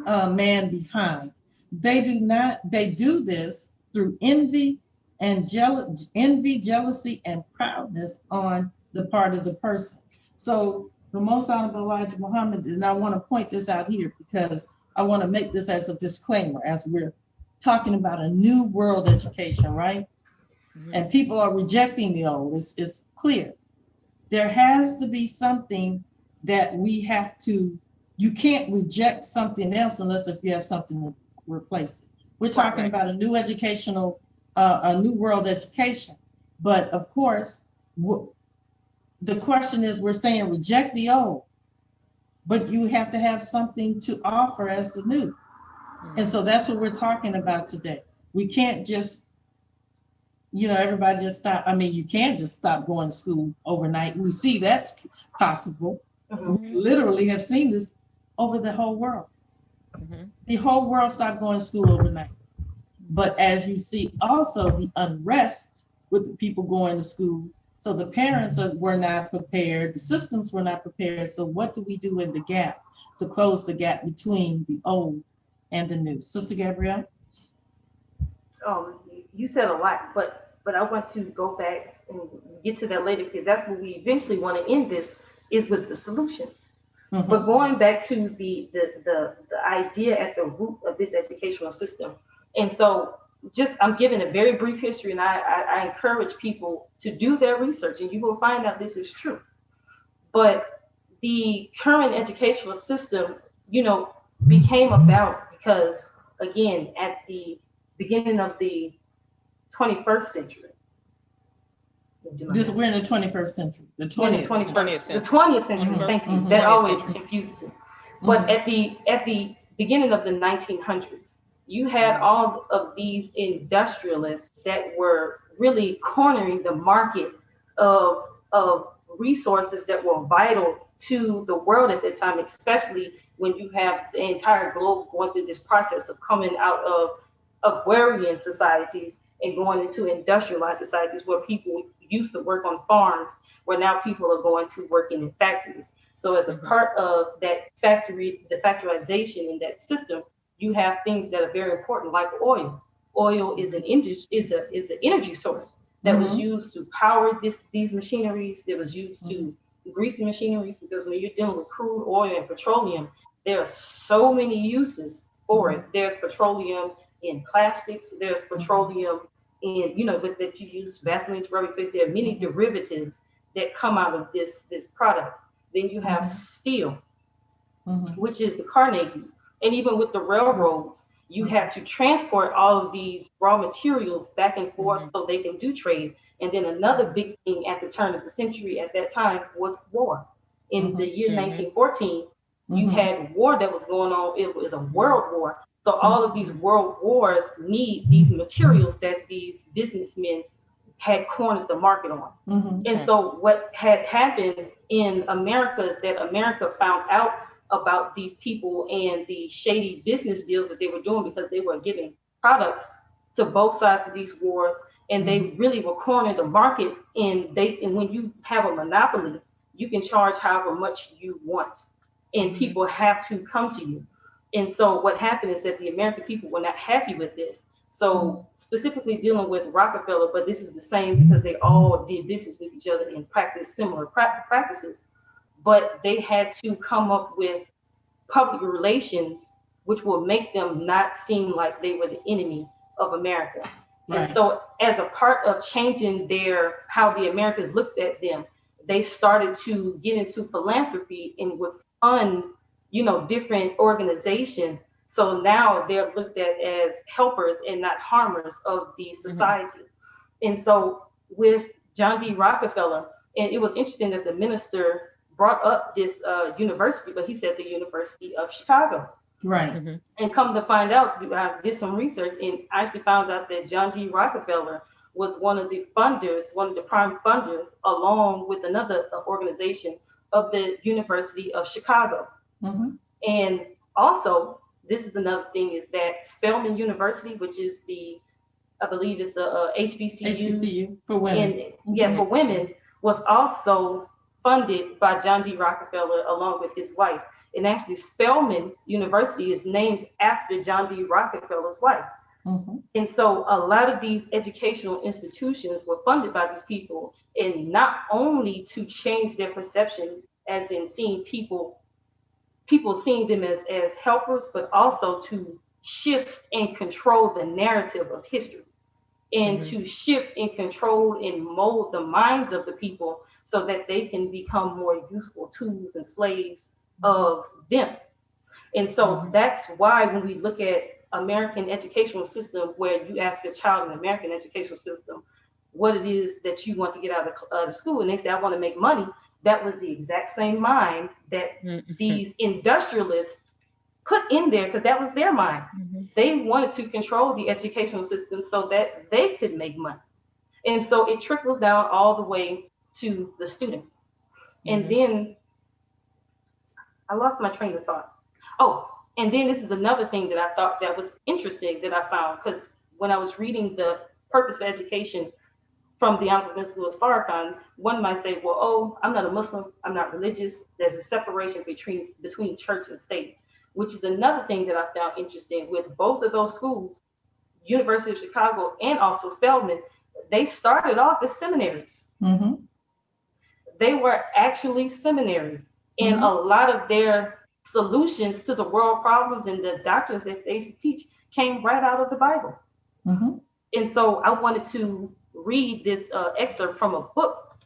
man behind. They do this through envy, jealousy, and proudness on the part of the person. So the Most Honorable Elijah Muhammad, and I want to point this out here because I want to make this as a disclaimer as we're talking about a new world education, right? And people are rejecting the old. It's clear. There has to be something that we have to, you can't reject something else unless if you have something to replace it. We're talking about a new educational, a new world education. But of course, the question is, we're saying reject the old, but you have to have something to offer as the new. And so that's what we're talking about today. We can't just, everybody just stop. I mean, you can't just stop going to school overnight. We see that's possible. We literally have seen this over the whole world. The whole world stopped going to school overnight. But as you see also the unrest with the people going to school, so the parents were not prepared, the systems were not prepared. So what do we do in the gap to close the gap between the old and the new? Sister Gabrielle? You said a lot, but I want to go back and get to that later, because that's what we eventually want to end this, is with the solution. But going back to the idea at the root of this educational system. And so I'm giving a very brief history, and I encourage people to do their research, and you will find out this is true. But the current educational system, became about because, again, at the beginning of the 21st century. We're in the 21st century. The 20th century. Thank you. That always confuses me. But at the beginning of the 1900s, you had all of these industrialists that were really cornering the market of resources that were vital to the world at that time, especially when you have the entire globe going through this process of coming out of agrarian societies and going into industrialized societies where people used to work on farms, where now people are going to work in factories. So as a part of that factory, the factorization in that system, you have things that are very important, like oil. Oil is an energy source that was used to power these machineries, that was used to grease the machineries, because when you're dealing with crude oil and petroleum, there are so many uses for it. There's petroleum in plastics, there's petroleum in, that you use Vaseline to rub your face. There are many derivatives that come out of this product. Then you have steel, which is the Carnegies. And even with the railroads, you have to transport all of these raw materials back and forth so they can do trade. And then another big thing at the turn of the century at that time was war. In the year 1914, you had war that was going on. It was a world war. So all of these world wars need these materials that these businessmen had cornered the market on. And so what had happened in America is that America found out about these people and the shady business deals that they were doing, because they were giving products to both sides of these wars, and they really were cornering the market. And when you have a monopoly, you can charge however much you want, and people have to come to you. And so what happened is that the American people were not happy with this. So specifically dealing with Rockefeller, but this is the same because they all did business with each other and practiced similar practices. But they had to come up with public relations which will make them not seem like they were the enemy of America. And so as a part of changing how the Americans looked at them, they started to get into philanthropy and would fund, different organizations. So now they're looked at as helpers and not harmers of the society. And so with John D. Rockefeller, and it was interesting that the minister brought up this university, but he said the University of Chicago. And come to find out, I did some research and I actually found out that John D. Rockefeller was one of the prime funders, along with another organization, of the University of Chicago. And also, this is another thing, is that Spelman University, which is I believe it's a HBCU for women. For women, was also funded by John D. Rockefeller along with his wife. And actually, Spelman University is named after John D. Rockefeller's wife. And so a lot of these educational institutions were funded by these people, and not only to change their perception, as in seeing people seeing them as helpers, but also to shift and control the narrative of history, and to shift and control and mold the minds of the people so that they can become more useful tools and slaves of them. And so that's why when we look at American educational system, where you ask a child in American educational system what it is that you want to get out of school, and they say, I want to make money, that was the exact same mind that these industrialists put in there, because that was their mind. They wanted to control the educational system so that they could make money. And so it trickles down all the way to the student. And then I lost my train of thought. Oh, and then this is another thing that I thought that was interesting that I found, because when I was reading the purpose for education from the Honorable Minister Louis Farrakhan, one might say, well, oh, I'm not a Muslim, I'm not religious. There's a separation between church and state, which is another thing that I found interesting with both of those schools, University of Chicago and also Spelman. They started off as seminaries. They were actually seminaries. And a lot of their solutions to the world problems and the doctrines that they used to teach came right out of the Bible. And so I wanted to read this excerpt from a book,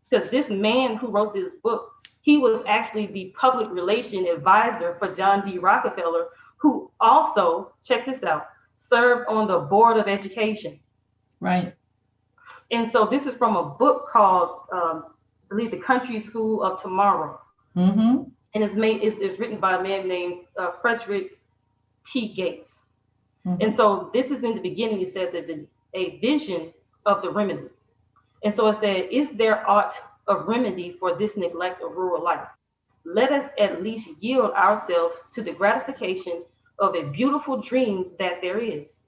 because this man who wrote this book, he was actually the public relation advisor for John D. Rockefeller, who also, check this out, served on the Board of Education. Right. And so this is from a book called, I believe, The Country School of Tomorrow. And it's written by a man named Frederick T. Gates. And so this is in the beginning, it says a vision of the remedy. And so it said, is there aught of remedy for this neglect of rural life? Let us at least yield ourselves to the gratification of a beautiful dream that there is.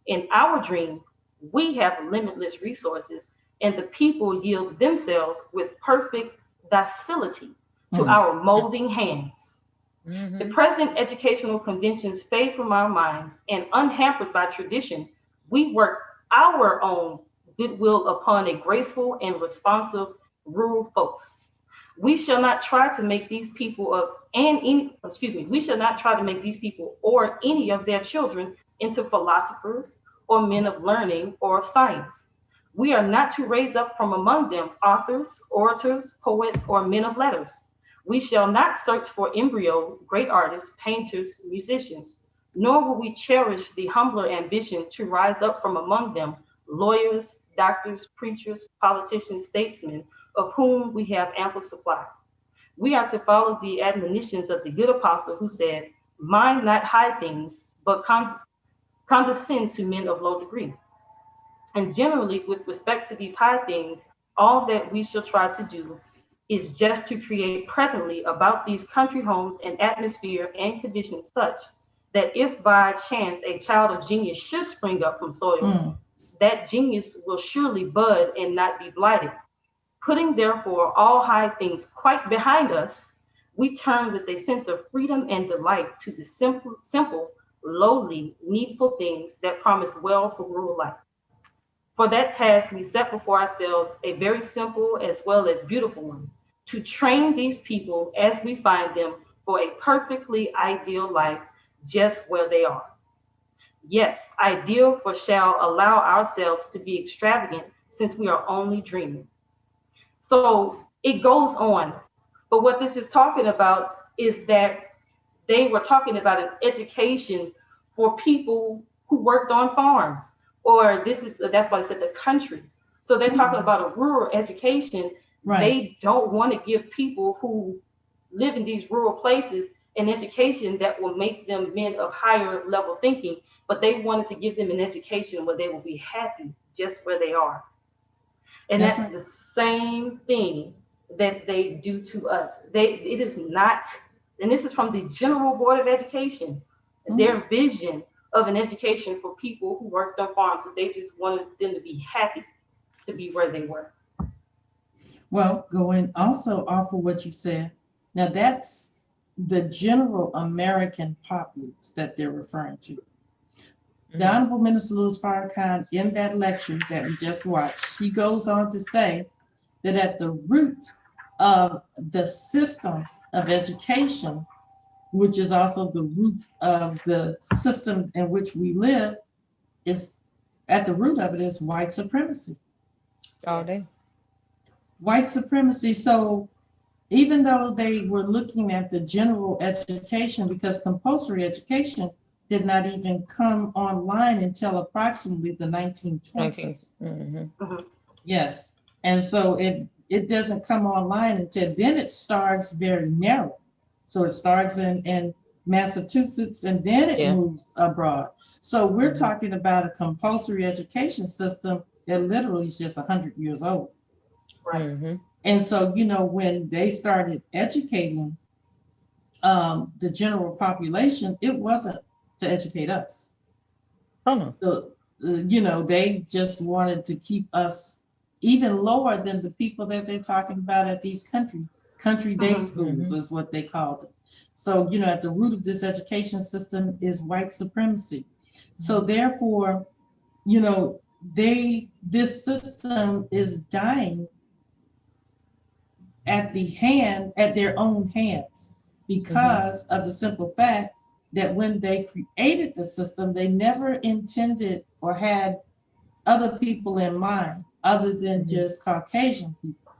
In our dream, we have limitless resources, and the people yield themselves with perfect docility to our molding hands. The present educational conventions fade from our minds, and unhampered by tradition, we work our own goodwill upon a graceful and responsive rural folks. We shall not try to make these people we shall not try to make these people or any of their children into philosophers or men of learning or of science. We are not to raise up from among them authors, orators, poets, or men of letters. We shall not search for embryo great artists, painters, musicians, nor will we cherish the humbler ambition to rise up from among them lawyers, doctors, preachers, politicians, statesmen, of whom we have ample supply. We are to follow the admonitions of the good apostle who said, mind not high things, but condescend to men of low degree. And generally, with respect to these high things, all that we shall try to do is just to create presently about these country homes an atmosphere and conditions such that if by chance a child of genius should spring up from soil, that genius will surely bud and not be blighted. Putting therefore all high things quite behind us, we turn with a sense of freedom and delight to the simple, lowly, needful things that promise well for rural life. For that task, we set before ourselves a very simple as well as beautiful one, to train these people as we find them for a perfectly ideal life just where they are. Yes, ideal, for shall allow ourselves to be extravagant since we are only dreaming. So it goes on. But what this is talking about is that they were talking about an education for people who worked on farms, or that's why I said the country. So they're talking about a rural education. Right. They don't want to give people who live in these rural places an education that will make them men of higher level thinking, but they wanted to give them an education where they will be happy just where they are. And that's right. the same thing that they do to us. It is not, and this is from the General Board of Education, their vision of an education for people who worked on farms. They just wanted them to be happy to be where they were. Well, going also off of what you said, now that's the general American populace that they're referring to. The Honorable Minister Louis Farrakhan, in that lecture that we just watched, he goes on to say that at the root of the system of education, which is also the root of the system in which we live, is at the root of it is white supremacy. All day. white supremacy. So even though they were looking at the general education, because compulsory education did not even come online until approximately the 1920s. Yes. And so it doesn't come online until then. It starts very narrow. So it starts in Massachusetts and then it moves abroad. So we're talking about a compulsory education system that literally is just 100 years old. Right. And so, when they started educating the general population, it wasn't to educate us. Oh no. So, they just wanted to keep us even lower than the people that they're talking about at these country day schools is what they called it. So, at the root of this education system is white supremacy. So therefore, this system is dying at their own hands because of the simple fact that when they created the system, they never intended or had other people in mind other than just Caucasian people.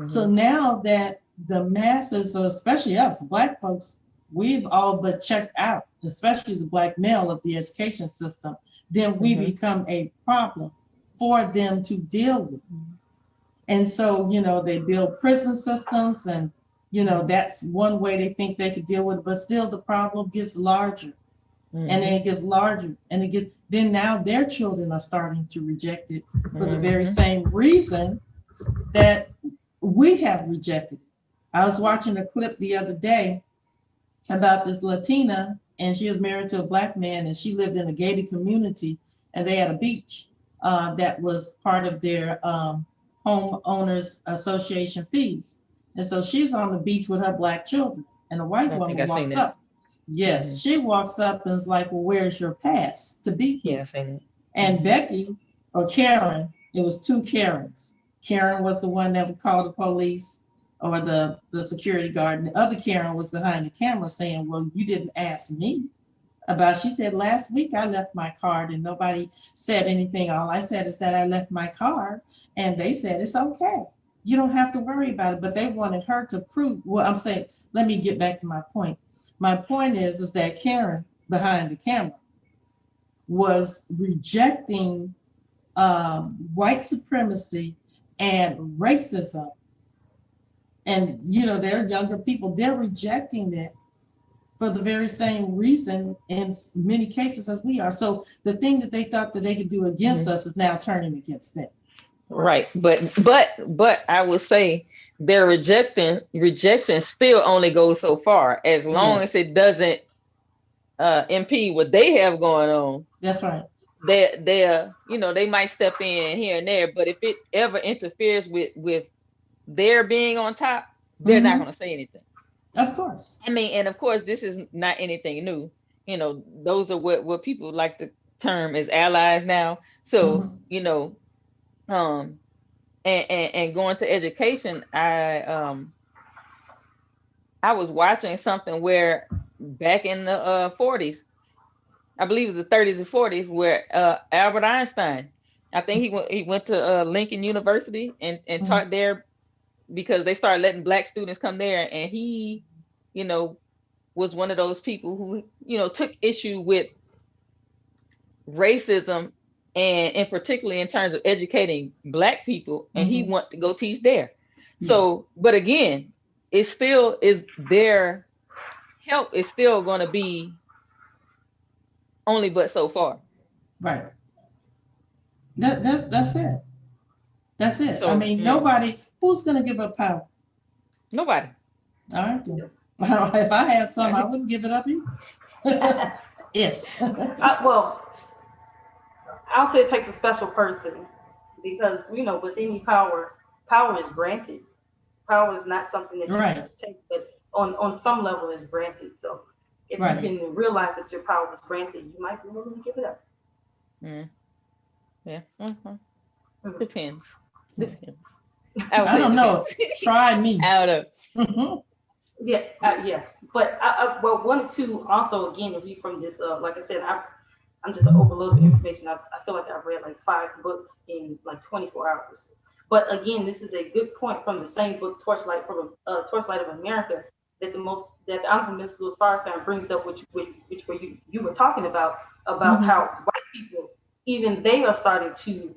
So now that the masses, or especially us, Black folks, we've all but checked out, especially the Black male of the education system, then we become a problem for them to deal with. And so, they build prison systems and, that's one way they think they could deal with it, but still the problem gets larger and then it gets larger and then now their children are starting to reject it for the very same reason that we have rejected it. I was watching a clip the other day about this Latina, and she was married to a Black man, and she lived in a gated community, and they had a beach that was part of their homeowners association fees. And so she's on the beach with her Black children, and a white woman walks up. Yes, she walks up and is like, well, where's your pass to be here? And Becky, or Karen, it was two Karens. Karen was the one that would call the police or the security guard, and the other Karen was behind the camera saying, well, you didn't ask me about, she said, last week I left my card and nobody said anything. All I said is that I left my card, and they said, it's okay. You don't have to worry about it. But they wanted her to prove, well, I'm saying, let me get back to my point. My point is that Karen behind the camera was rejecting white supremacy and racism. And, they're younger people, they're rejecting it for the very same reason in many cases as we are. So the thing that they thought that they could do against us is now turning against them. Right. But I would say their rejection still only goes so far, as long as it doesn't impede what they have going on. That's right. They might step in here and there, but if it ever interferes with their being on top, they're not going to say anything. Of course. I mean, and of course, this is not anything new. Those are what people like to term as allies now. So, and going to education, I was watching something where back in the 40s, I believe it was the 30s and 40s, where Albert Einstein, I think he went to Lincoln University and taught there, because they started letting Black students come there, and he, was one of those people who, took issue with racism, and particularly in terms of educating Black people, and he wanted to go teach there. So, but again, it still is, their help is still going to be only but so far. Right. That's it. That's it. So, I mean, nobody, who's going to give up power? Nobody. All right, then. If I had some, I wouldn't give it up either. Yes. Well, I'll say it takes a special person, because, with any power is granted. Power is not something that you can just take, but on some level is granted. So if you can realize that your power is granted, you might be willing to give it up. Yeah. Depends. I don't know. Try me. Out of. Yeah. But I wanted to also, again, if you from this, like I said, I'm just an overload of information. I feel like I've read like 5 books in like 24 hours. But again, this is a good point from the same book, Torchlight of America, that the Honorable Minister Louis Farrakhan brings up, which where you were talking about how white people, even they are starting to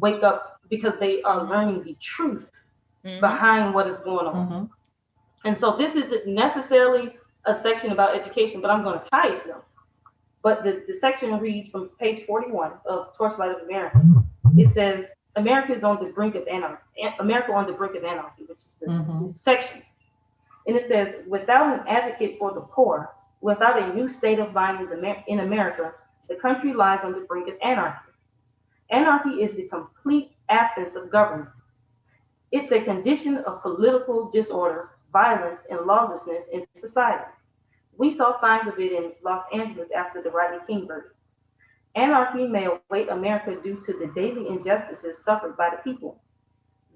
wake up because they are learning the truth behind what is going on. And so this isn't necessarily a section about education, but I'm going to tie it though. But the section reads from page 41 of Torchlight of America. It says, America is on the brink of anarchy. America on the brink of anarchy, which is the section. And it says, without an advocate for the poor, without a new state of mind in America, the country lies on the brink of anarchy. Anarchy is the complete absence of government. It's a condition of political disorder, violence, and lawlessness in society. We saw signs of it in Los Angeles after the Rodney King verdict. Anarchy may await America due to the daily injustices suffered by the people.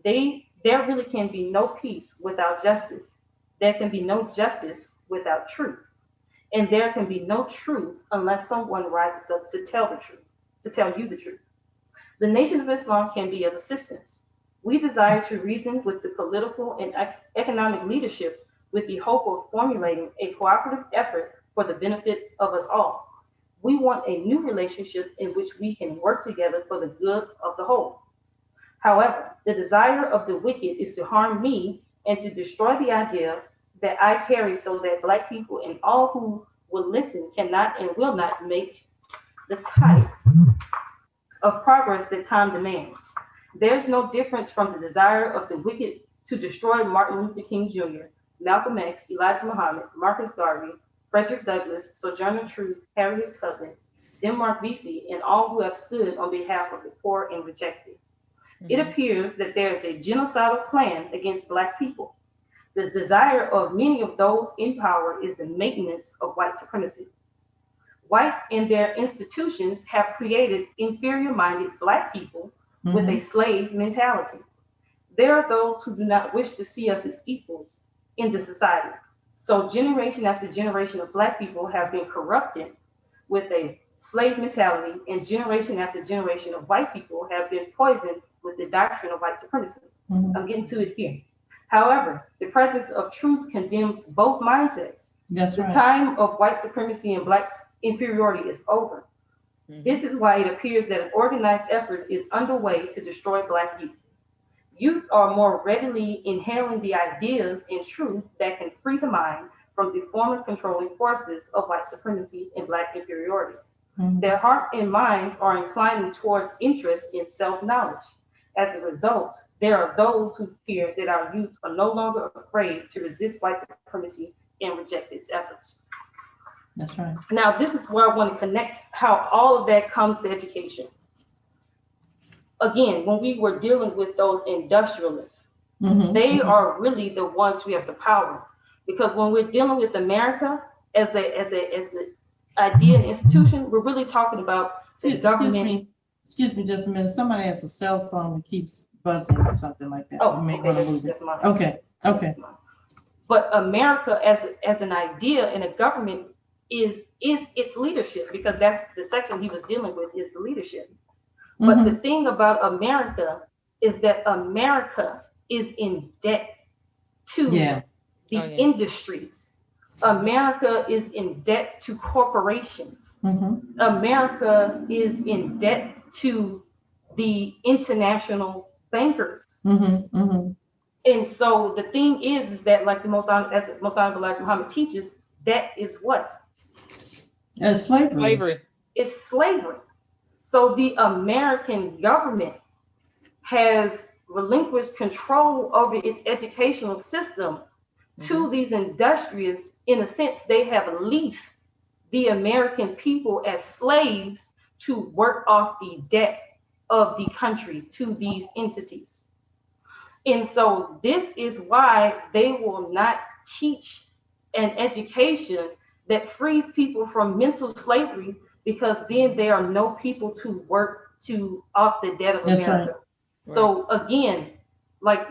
There really can be no peace without justice. There can be no justice without truth. And there can be no truth unless someone rises up to tell the truth, to tell you the truth. The Nation of Islam can be of assistance. We desire to reason with the political and economic leadership with the hope of formulating a cooperative effort for the benefit of us all. We want a new relationship in which we can work together for the good of the whole. However, the desire of the wicked is to harm me and to destroy the idea that I carry, so that Black people and all who will listen cannot and will not make the type of progress that time demands. There's no difference from the desire of the wicked to destroy Martin Luther King Jr., Malcolm X, Elijah Muhammad, Marcus Garvey, Frederick Douglass, Sojourner Truth, Harriet Tubman, Denmark Vesey, and all who have stood on behalf of the poor and rejected. It appears that there is a genocidal plan against Black people. The desire of many of those in power is the maintenance of white supremacy. Whites and their institutions have created inferior-minded Black people with a slave mentality. There are those who do not wish to see us as equals in the society. So generation after generation of Black people have been corrupted with a slave mentality, and generation after generation of white people have been poisoned with the doctrine of white supremacy. I'm getting to it here. However, the presence of truth condemns both mindsets. The time of white supremacy and Black inferiority is over. This is why it appears that an organized effort is underway to destroy Black youth. Youth are more readily inhaling the ideas and truth that can free the mind from the former controlling forces of white supremacy and Black inferiority. Their hearts and minds are inclining towards interest in self-knowledge. As a result, there are those who fear that our youth are no longer afraid to resist white supremacy and reject its efforts. That's right. Now, this is where I want to connect how all of that comes to education. Again, when we were dealing with those industrialists, they are really the ones who have the power. Because when we're dealing with America as an idea and institution, we're really talking about the government. Excuse me just a minute. Somebody has a cell phone that keeps buzzing or something like that. Oh, you may okay, want to move it. mine. Okay. But America as an idea and a government is its leadership, because that's the section he was dealing with, is the leadership. But the thing about America is that America is in debt to the industries. America is in debt to corporations. America is in debt to the international bankers. And so the thing is that, like the Most Honorable Elijah Muhammad teaches, debt is what? Slavery. It's slavery. So the American government has relinquished control over its educational system to these industrialists. In a sense, they have leased the American people as slaves to work off the debt of the country to these entities. And so this is why they will not teach an education that frees people from mental slavery, because then there are no people to work to off the debt of America. Right. So again, like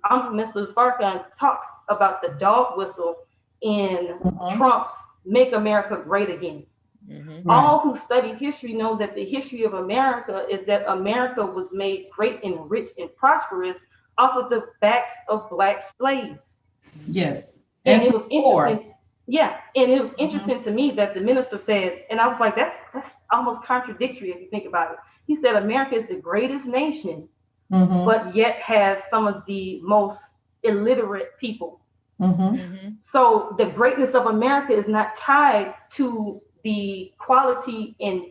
Honorable Minister Louis Farrakhan talks about the dog whistle in Trump's "Make America Great Again." Mm-hmm. Right. All who study history know that the history of America is that America was made great and rich and prosperous off of the backs of black slaves. Yes. And And it through was war. interesting. Yeah, and it was Mhm. interesting to me that the minister said, and I was like, that's almost contradictory if you think about it. He said America is the greatest nation, Mhm. but yet has some of the most illiterate people. Mhm. Mm-hmm. So the greatness of America is not tied to the quality and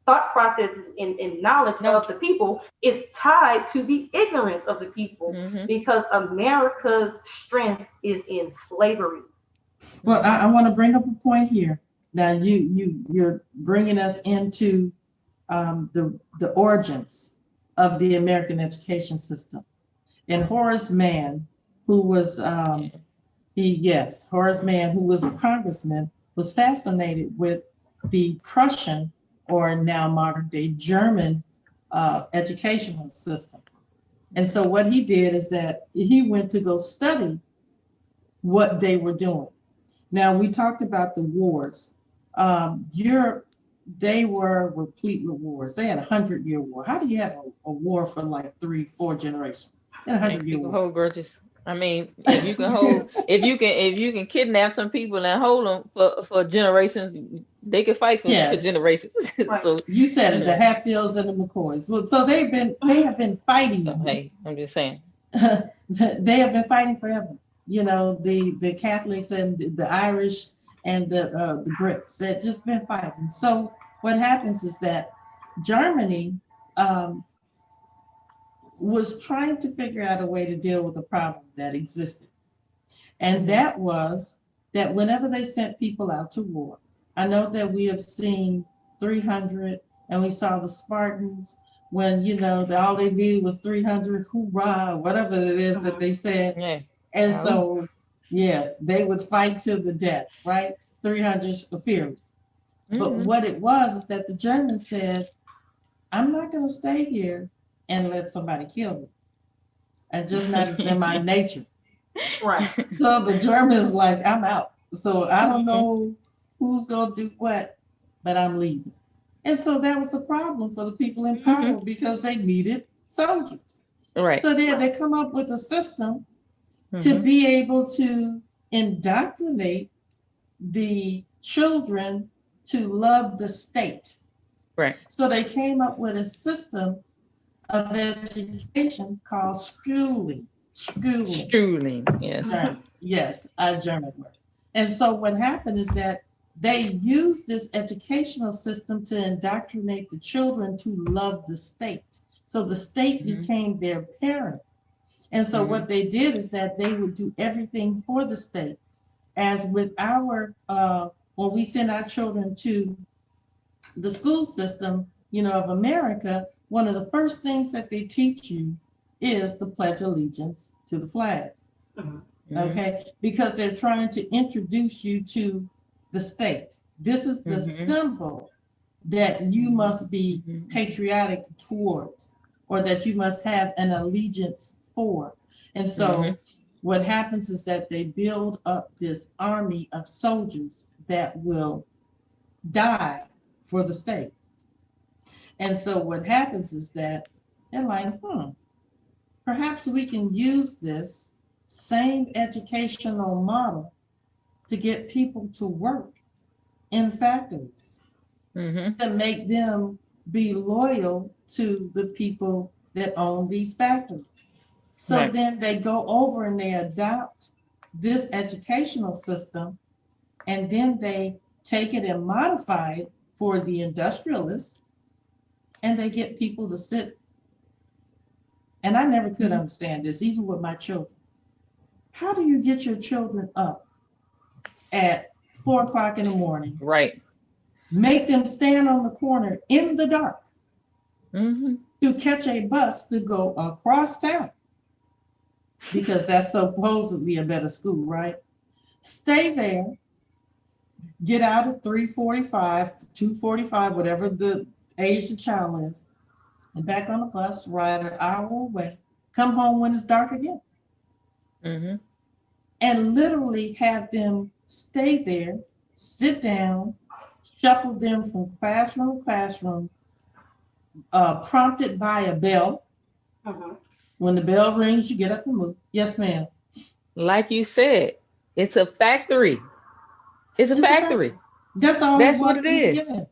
thought processes and knowledge No. of the people. It's tied to the ignorance of the people Mm-hmm. because America's strength is in slavery. Well, I want to bring up a point here. Now, you're bringing us into the origins of the American education system. And Horace Mann, who was Horace Mann, who was a congressman, was fascinated with the Prussian, or now modern day German, educational system. And so what he did is that he went to go study what they were doing. Now, we talked about the wars. Europe, they were replete with wars. They had 100-year war. How do you have a war for like 3, 4 generations? In a And 100-year people war. hold grudges. I mean, if you can hold, if you can kidnap some people and hold them for generations, they can fight for Yes, generations. Right. So, you said you it, the know, Hatfields and the McCoys. Well, so they have been so fighting. hey, I'm just saying. They have been fighting forever. You know, the Catholics and the Irish and the Brits. They've just been fighting. So what happens is that Germany um, was trying to figure out a way to deal with the problem that existed. And that was that whenever they sent people out to war, I know that we have seen 300, and we saw the Spartans when, all they needed was 300, hoorah, whatever it is that Mhm. they said. Yeah. And Oh. so, yes, they would fight to the death, right? 300 fearless. But Mm-hmm. what it was is that the Germans said, I'm not going to stay here and let somebody kill me. And just not as in my nature. Right. So the Germans like, I'm out. So I don't Mm-hmm. know who's gonna do what, but I'm leaving. And so that was a problem for the people in Mm-hmm. power because they needed soldiers. Right. So then Right. they come up with a system to Mm-hmm. be able to indoctrinate the children to love the state. Right. So they came up with a system of education called schooling. Schooling. Struling. Yes. German. Yes, a German word. And so what happened is that they used this educational system to indoctrinate the children to love the state. So the state Mm-hmm. became their parent. And so Mm-hmm. what they did is that they would do everything for the state. As with when we send our children to the school system, of America, one of the first things that they teach you is the Pledge of Allegiance to the flag. Mhm. Mm-hmm. Okay, because they're trying to introduce you to the state. This is the Mm-hmm. symbol that you must be Mm-hmm. patriotic towards, or that you must have an allegiance for. And Mm-hmm. so what happens is that they build up this army of soldiers that will die for the state. And so what happens is that they're like, perhaps we can use this same educational model to get people to work in factories, Mm-hmm. to make them be loyal to the people that own these factories. So Right. then they go over and they adopt this educational system, and then they take it and modify it for the industrialists, and they get people to sit. And I never could Mm-hmm. understand this, even with my children. How do you get your children up at 4 o'clock in the morning, Right. make them stand on the corner in the dark Mm-hmm. to catch a bus to go across town, because that's supposedly a better school, right? Stay there, get out at 3:45, 2:45, whatever the age the child is, and back on the bus, ride an hour away, come home when it's dark again, Mm-hmm. and literally have them stay there, sit down, shuffled them from classroom to classroom, prompted by a bell. Mhm. When the bell rings, you get up and move. Yes, ma'am. Like you said, it's a factory. It's a It's a fact. factory. That's all it That's what was it in the is. beginning.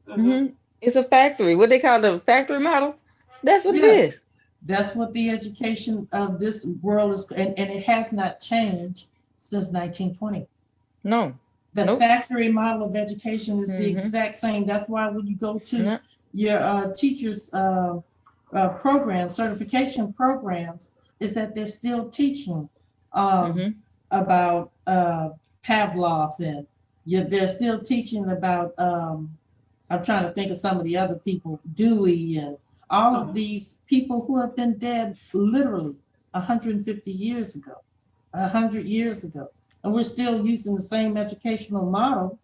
Mhm. Hmm. It's a factory. What they call the factory model. That's what it Yes, is. that's what the education of this world is, and it has not changed since 1920. No. The Nope. factory model of education is the Hmm. exact same. That's why when you go to No. your teachers' program, certification programs, is that they're still teaching um, Hmm. about Pavlov, and they're still teaching about, I'm trying to think of some of the other people, Dewey, and all of Mhm. these people who have been dead literally 150 years ago, 100 years ago. And we're still using the same educational model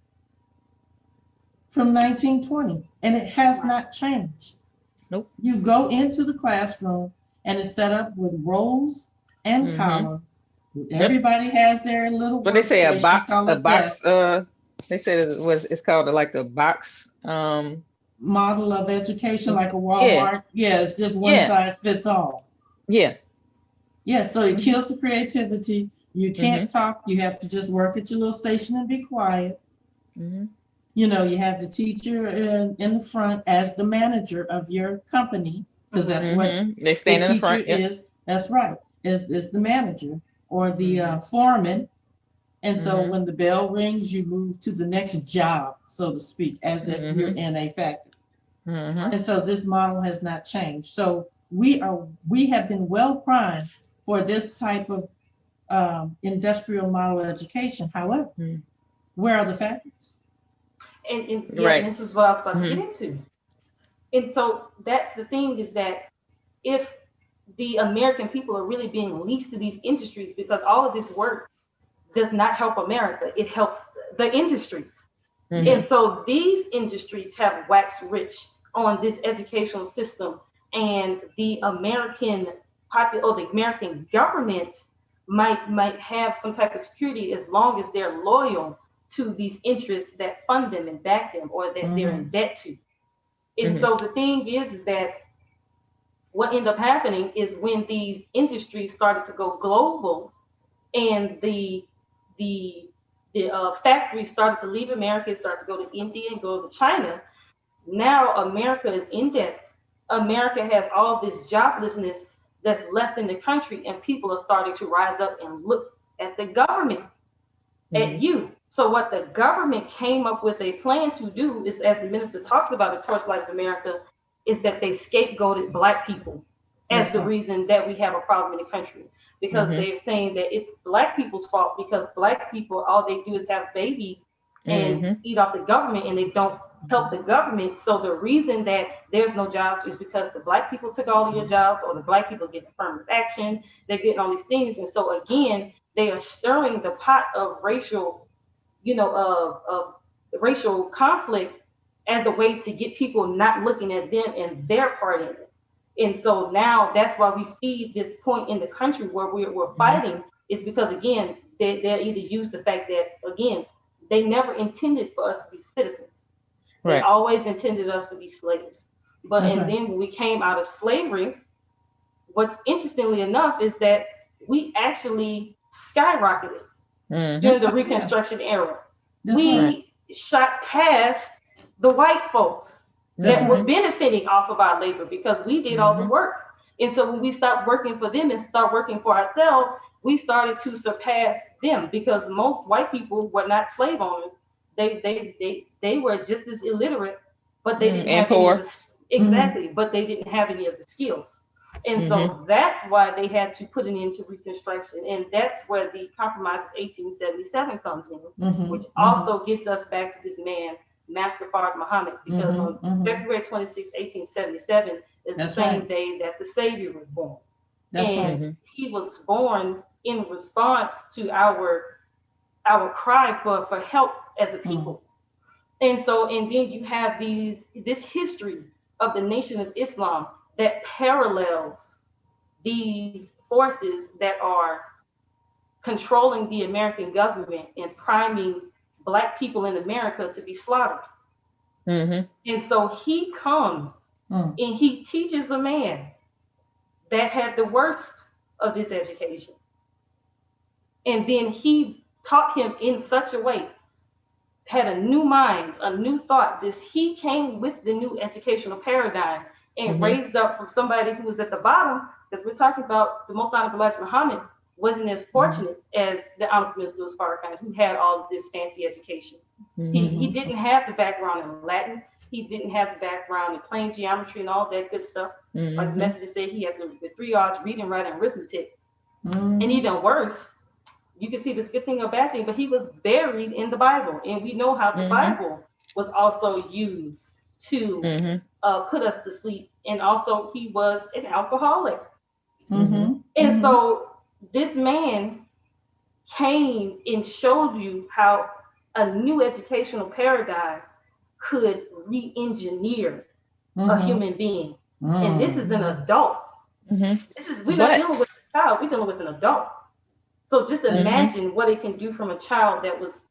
from 1920, and it has Right. not changed. Nope. You go into the classroom and it's set up with rows and Hmm. columns. Yep. Everybody has their little What they say, a workstation, box, call a it box. desk, They said it was. It's called like a box. model of education, like a Yeah. Walmart. Yeah, it's just one Yeah. size fits all. Yeah. Yeah, so it Hmm. kills the creativity. You Hmm. can't talk. You have to just work at your little station and be quiet. Hmm. You know, you have the teacher in the front as the manager of your company, because Mhm. that's what Hmm. They the stand in the teacher front. Yep. is. That's right, is the manager or the Hmm. foreman. And so Hmm. when the bell rings, you move to the next job, so to speak, as if you're Hmm. in a factory. Hmm. And so this model has not changed. So we have been well primed for this type of industrial model education. However, where are the factories? And yeah, and Right. this is what I was about to Hmm. get into. And so that's the thing, is that if the American people are really being leased to these industries, because all of this work does not help America, it helps the industries. Hmm. And Yes. so these industries have waxed rich on this educational system, and the American or the American government might have some type of security as long as they're loyal to these interests that fund them and back them, or that they're in Mm-hmm. debt to. And Hmm. so the thing is that what ended up happening is when these industries started to go global, and the factories started to leave America, started to go to India and go to China. Now America is in debt. America has all this joblessness that's left in the country, and people are starting to rise up and look at the government, at Hmm. you. So what the government came up with a plan to do is, as the minister talks about in Torchlight of America, is that they scapegoated Black people as That's the right. reason that we have a problem in the country, because Hmm. they're saying that it's Black people's fault, because Black people, all they do is have babies and Hmm. eat off the government, and they don't help the government. So the reason that there's no jobs is because the Black people took all of your jobs, or the Black people get affirmative action, they're getting all these things. And so again, they are stirring the pot of racial, of racial conflict, as a way to get people not looking at them and their part in it. And so now that's why we see this point in the country where we're Mm-hmm. fighting, is because again, they either use the fact that, again, they never intended for us to be citizens. They Right. always intended us to be slaves. But That's and right. then when we came out of slavery, what's interestingly enough is that we actually skyrocketed Hmm. during the Oh yeah, Reconstruction era. that's right. Right. We shot past the white folks That's that were Hmm. right. benefiting off of our labor, because we did all the Hmm. work. And so when we stopped working for them and start working for ourselves, we started to surpass them, because most white people were not slave owners. They were just as illiterate, but they didn't And have any of poor. the, Mm-hmm. exactly, but they didn't have any of the skills. And Hmm. so that's why they had to put an end to Reconstruction. And that's where the Compromise of 1877 comes in, which Mm-hmm. Mm-hmm. also gets us back to this man, Master Fard Muhammad, because Mm-hmm. on Mm-hmm. February 26, 1877 is the That's same right. day that the Savior was born. That's right. And Hmm. he was born in response to our cry for help as a Mm-hmm. people. And so, and then you have this history of the Nation of Islam that parallels these forces that are controlling the American government and priming Black people in America to be slaughtered. And so he comes and he teaches a man that had the worst of this education. And then he taught him in such a way, had a new mind, a new thought. He came with the new educational paradigm and raised up from somebody who was at the bottom, because we're talking about the Most Honorable Elijah Muhammad wasn't as fortunate as the Honorable Minister Louis Farrakhan, who had all of this fancy education. He didn't have the background in Latin. He didn't have the background in plane geometry and all that good stuff. Like the messages say, he has the 3 R's, reading, writing, arithmetic. And even worse, you can see this good thing or bad thing, but he was buried in the Bible. And we know how the Bible was also used to put us to sleep. And also he was an alcoholic. And so this man came and showed you how a new educational paradigm could re-engineer a human being. And this is an adult. We're not dealing with a child, we're dealing with an adult. So just imagine what it can do from a child that was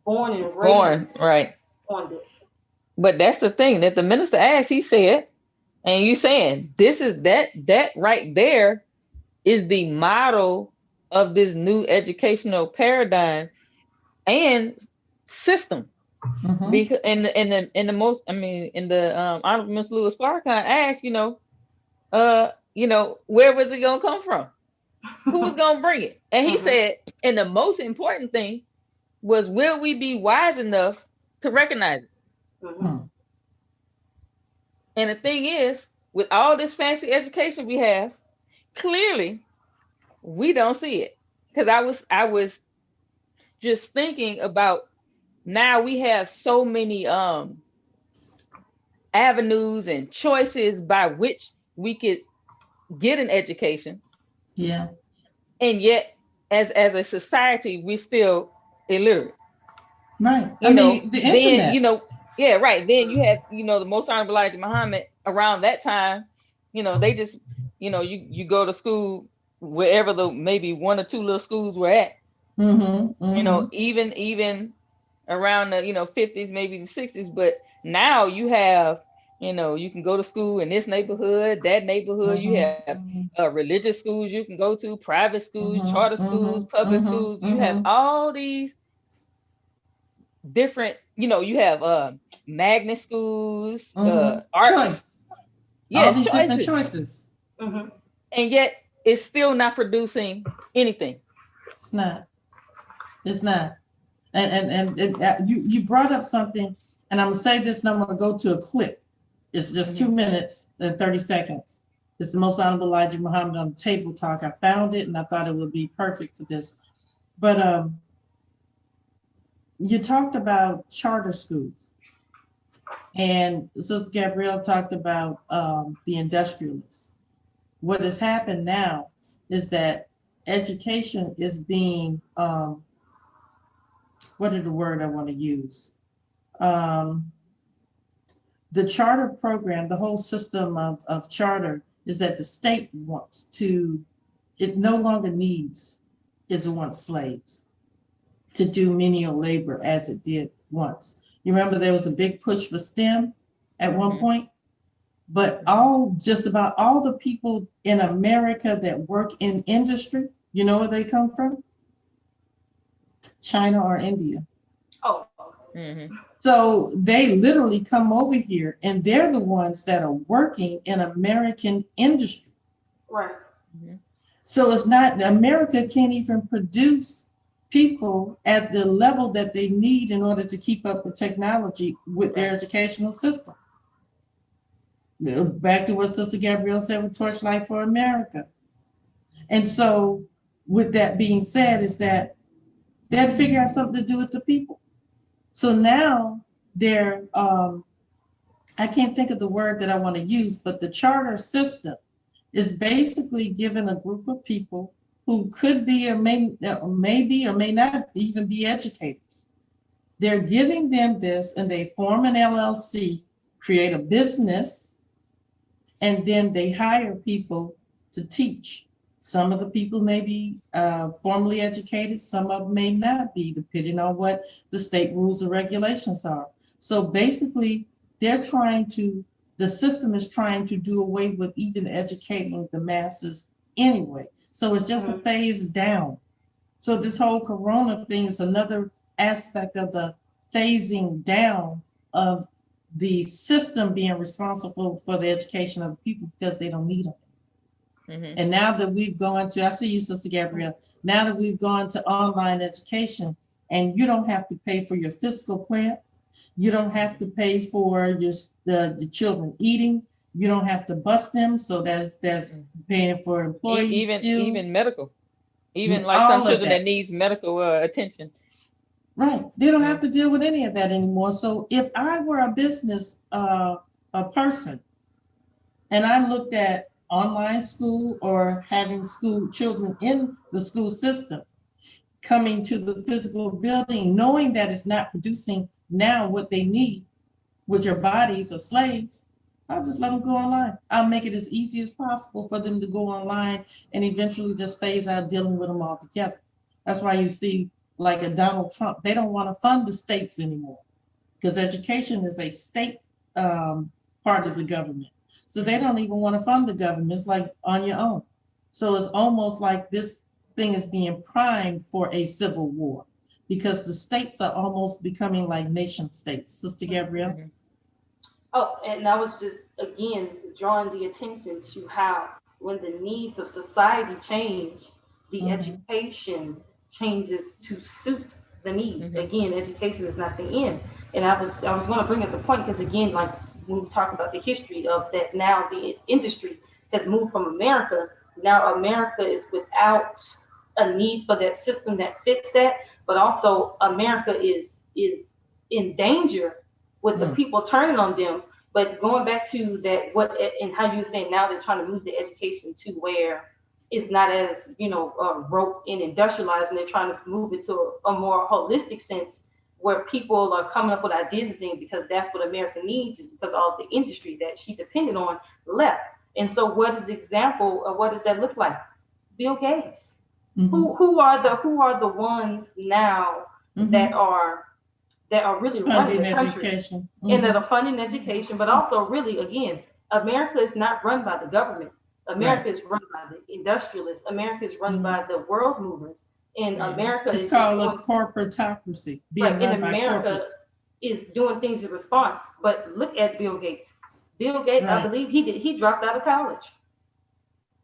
born and raised on this. But that's the thing that the minister asked, he said, and you saying this is that right there is the model of this new educational paradigm and system. Because in the most, I mean, in the Honorable Minister Louis Farrakhan asked, where was it gonna come from? Who was gonna bring it? And he said, and the most important thing was, will we be wise enough to recognize it? And the thing is, with all this fancy education we have, clearly we don't see it. Because I was just thinking about, now we have so many avenues and choices by which we could get an education. Yeah. And yet, as a society, we're still illiterate. Right. The internet. Then you had, the Most Honorable Elijah Muhammad around that time, they just, you go to school wherever the maybe 1 or 2 little schools were at. Even around the 50s, maybe the 60s. But now you have, you can go to school in this neighborhood, that neighborhood. You have religious schools you can go to, private schools, charter schools, public schools. You have all these different, you have magnet schools, arts. All these different choices. And yet it's still not producing anything. It's not. And you brought up something, and I'm gonna say this, and I'm gonna go to a clip. It's just 2 minutes and 30 seconds. It's the Most Honorable Elijah Muhammad on the Table Talk. I found it, and I thought it would be perfect for this. But you talked about charter schools, and Sister Gabrielle talked about the industrialists. What has happened now is that education is being, what is the word I want to use? The charter program, the whole system of charter, is that the state wants to, it no longer needs its once slaves to do menial labor as it did once. You remember there was a big push for STEM at one point, but just about all the people in America that work in industry, you know where they come from? China or India. Oh. So they literally come over here, and they're the ones that are working in American industry. Right. So it's not, America can't even produce people at the level that they need in order to keep up with technology with their educational system. Back to what Sister Gabrielle said with Torchlight for America. And so with that being said, is that they had to figure out something to do with the people. So now they're, I can't think of the word that I want to use, but the charter system is basically giving a group of people who could be or may be or may not even be educators. They're giving them this, and they form an LLC, create a business, and then they hire people to teach. Some of the people may be formally educated, some of them may not be, depending on what the state rules and regulations are. So basically, the system is trying to do away with even educating the masses anyway. So it's just a phase down. So this whole corona thing is another aspect of the phasing down of the system being responsible for the education of the people because they don't need them. And now that we've gone to, I see you, Sister Gabrielle, now that we've gone to online education, and you don't have to pay for your physical plant, you don't have to pay for the children eating, you don't have to bus them, so that's paying for employees even medical, even like all some of children that. that needs medical attention. Right, they don't have to deal with any of that anymore. So if I were a business a person, and I looked at online school or having school children in the school system, coming to the physical building, knowing that it's not producing now what they need, with your bodies or slaves, I'll just let them go online. I'll make it as easy as possible for them to go online and eventually just phase out dealing with them altogether. That's why you see like a Donald Trump, they don't want to fund the states anymore because education is a state part of the government. So they don't even want to fund the government. It's like on your own. So it's almost like this thing is being primed for a civil war because the states are almost becoming like nation states. Sister Gabrielle? Oh, and I was just, again, drawing the attention to how when the needs of society change, the education changes to suit the need. Again, education is not the end. And I was going to bring up the point because, again, like when we talk about the history of that, now the industry has moved from America. Now America is without a need for that system that fits that, but also America is in danger with the people turning on them. But going back to that, what and how you were saying now they're trying to move the education to where it's not as rote and industrialized, and they're trying to move it to a more holistic sense where people are coming up with ideas and things because that's what America needs, is because all the industry that she depended on left. And so what is the example of what does that look like? Bill Gates. Who are the ones now that are really running the country and that are funding education, but also really, again, America is not run by the government. America is run by the industrialists. America is run by the world movers. And America is called a corporatocracy. Right, and America is doing things in response. But look at Bill Gates. Bill Gates, I believe he dropped out of college.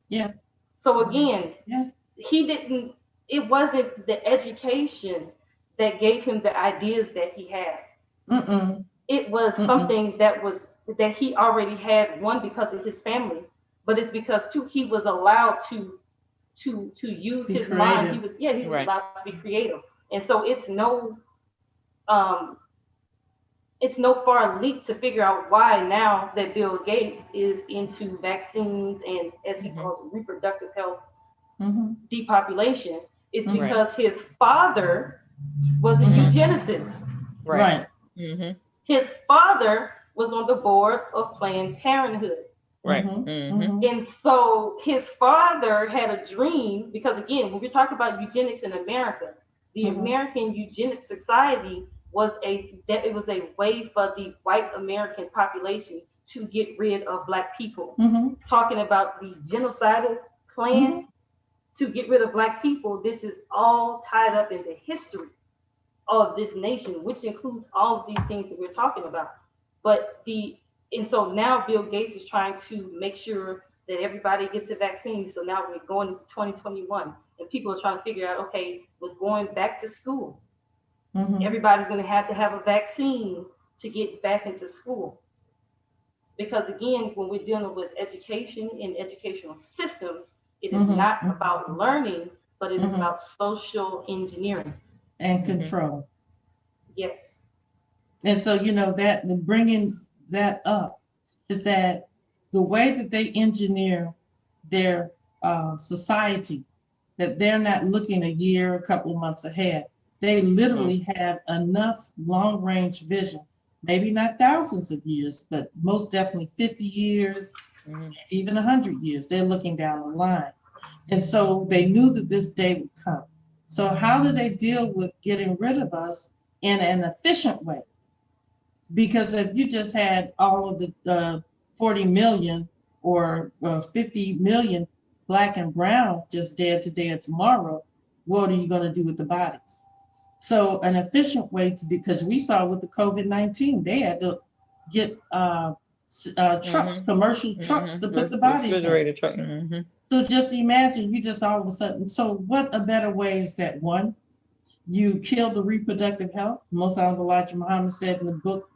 Yeah. So again, it wasn't the education that gave him the ideas that he had. It was something that he already had, one, because of his family, but it's because two, he was allowed to use his mind. He was allowed to be creative. And so it's no far leap to figure out why now that Bill Gates is into vaccines and, as he calls it, reproductive health, depopulation, is because his father was a eugenicist. Right. His father was on the board of Planned Parenthood. Right. And so his father had a dream, because again, when we're talking about eugenics in America, the American Eugenics Society was a way for the white American population to get rid of Black people. Talking about the genocidal plan to get rid of Black people, this is all tied up in the history of this nation, which includes all of these things that we're talking about. And so now Bill Gates is trying to make sure that everybody gets a vaccine. So now we're going into 2021 and people are trying to figure out, okay, we're going back to schools. Everybody's going to have a vaccine to get back into schools. Because again, when we're dealing with education and educational systems, it is not about learning, but it is about social engineering. And control. Yes. And so, that bringing that up is that the way that they engineer their society, that they're not looking a year, a couple of months ahead. They literally have enough long range vision, maybe not thousands of years, but most definitely 50 years, even 100 years. They're looking down the line. And so they knew that this day would come. So how do they deal with getting rid of us in an efficient way? Because if you just had all of the 40 million or 50 million black and brown just dead today or tomorrow, what are you going to do with the bodies? So an efficient way to do, because we saw with the COVID-19, they had to get trucks, commercial trucks to put the bodies in. Refrigerator truck. Mm-hmm. So just imagine, you just all of a sudden, so what a better way is that? One, you kill the reproductive health. Most Honorable Elijah Muhammad said in the book,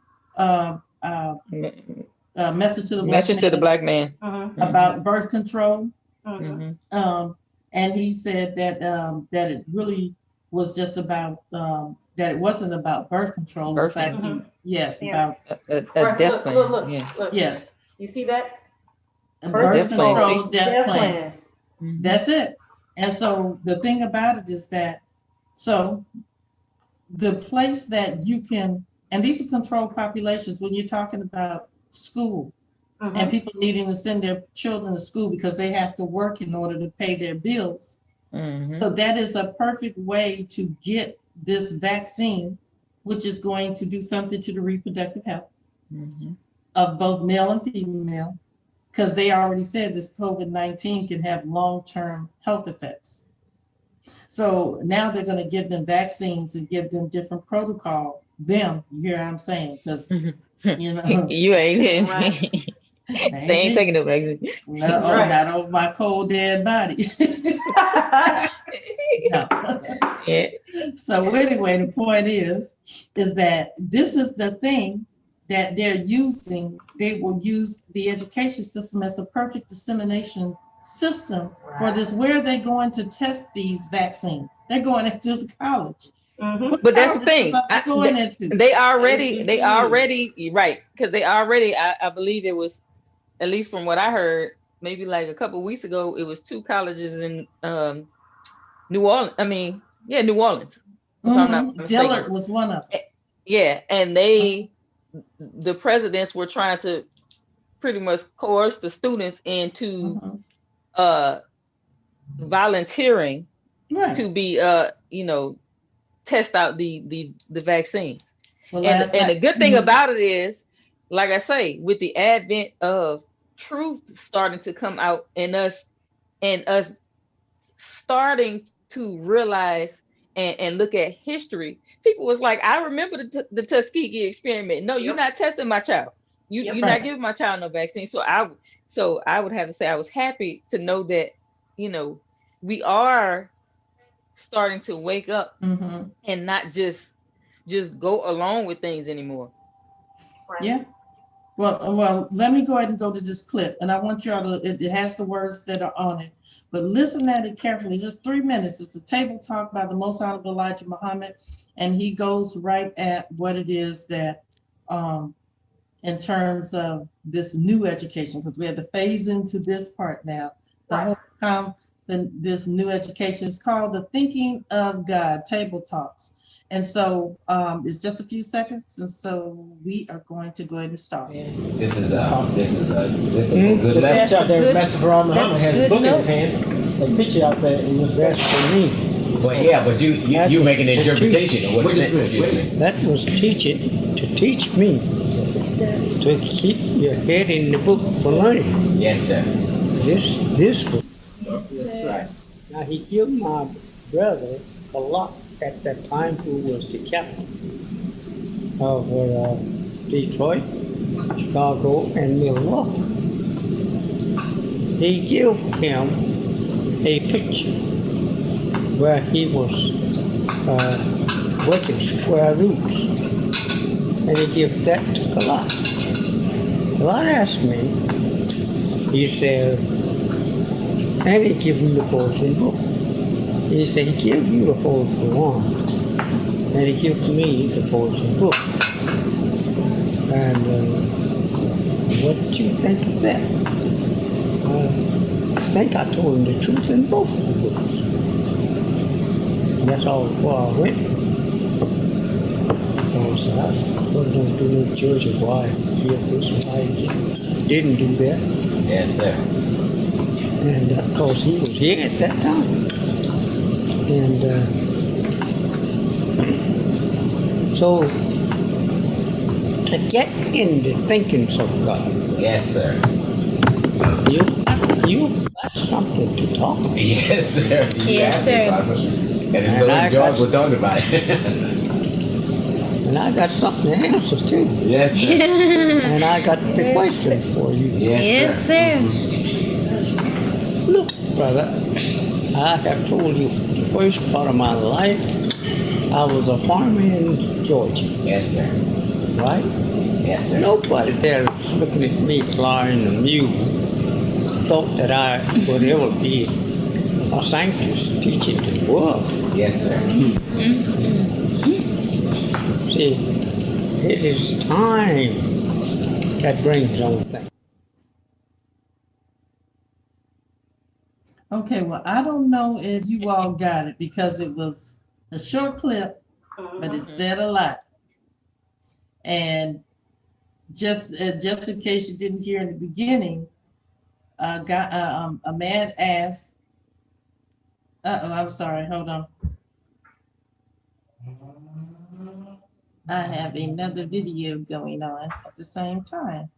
Message to the Black Man, about birth control. And he said that that it really was just about that it wasn't about birth control. In fact, yes, about a death plan. Look. Yes. You see that? Birth control, death plan. Mm-hmm. That's it. And so the thing about it is that, so the place that you can, and these are controlled populations when you're talking about school and people needing to send their children to school because they have to work in order to pay their bills. So that is a perfect way to get this vaccine, which is going to do something to the reproductive health of both male and female, because they already said this COVID-19 can have long-term health effects. So now they're going to give them vaccines and give them different protocol. You hear what I'm saying? Because, you know. You ain't right. They ain't taking no vaccine. No, right. Not over my cold dead body. No. Yeah. So anyway, the point is that this is the thing that they're using. They will use the education system as a perfect dissemination system for this. Where are they going to test these vaccines? They're going into the colleges. But that's the thing. They already right, because they already, I believe it was, at least from what I heard, maybe like a couple of weeks ago, it was 2 colleges in New Orleans. New Orleans. Dillard was one of them. Yeah, and the presidents were trying to pretty much coerce the students into volunteering to be test out the vaccines. Well, and the good thing about it is, like I say, with the advent of truth starting to come out in us, and us starting to realize and look at history, people was like, I remember the Tuskegee experiment. No, you're not testing my child. You're not giving my child no vaccine. So I would have to say I was happy to know that, we are starting to wake up and not just go along with things anymore. Right. Yeah. Well, let me go ahead and go to this clip, and I want y'all to, it has the words that are on it, but listen at it carefully, just 3 minutes. It's a table talk by the Most Honorable Elijah Muhammad, and he goes right at what it is that, in terms of this new education, because we had to phase into this part now. The whole time, this new education is called the Thinking of God Table Talks. And so it's just a few seconds, and so we are going to go ahead and start. This is a good message. Mr. Muhammad has a book in his hand. It's a picture out there in your sketch for me. Well, yeah, but you make an interpretation of what it meant. That was teaching to teach me to keep your head in the book for learning. Yes, sir. This book. That's right. Now he killed my brother a lot at that time, who was the captain of Detroit, Chicago, and Milwaukee. He gave him a picture where he was working square roots, and he gave that to Kalat. Kalat asked me, he said, and he gave him the poetry book. He said, he gave you the whole Quran, and he gave me the poetry book. And what do you think of that? I think I told him the truth in both of the books. And that's all before I went. So I wasn't do no judging why I did this, why I didn't do that. Yes, sir. And of course he was here at that time. And so to get in the thinkings of God. Yes, sir. You got something to talk about. Yes, sir. Yes, sir. And it's so George was talking about it. And I got something to answer too. Yes, sir. And I got the question for you. Yes, sir. Look, brother, I have told you the first part of my life, I was a farmer in Georgia. Yes, sir. Right? Yes, sir. Nobody there was looking at me flying the mule thought that I would ever be a scientist teaching the world. Yes, sir. See, it is time that brings on things. Okay, well, I don't know if you all got it because it was a short clip, but it said a lot. And just in case you didn't hear in the beginning, a man asked, I'm sorry, hold on. I have another video going on at the same time.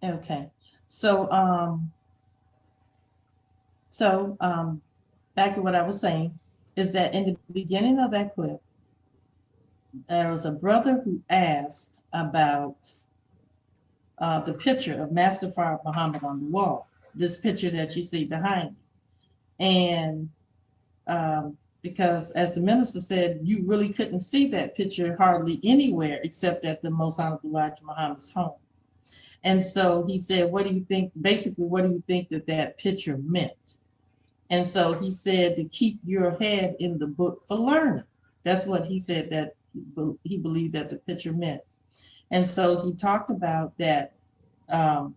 Okay, so back to what I was saying is that in the beginning of that clip, there was a brother who asked about the picture of Master Farrakhan Muhammad on the wall, this picture that you see behind me. And because as the minister said, you really couldn't see that picture hardly anywhere except at the Most Honorable Elijah Muhammad's home. And so he said, what do you think, basically, what do you think that picture meant? And so he said to keep your head in the book for learning. That's what he said that he believed that the picture meant. And so he talked about that. And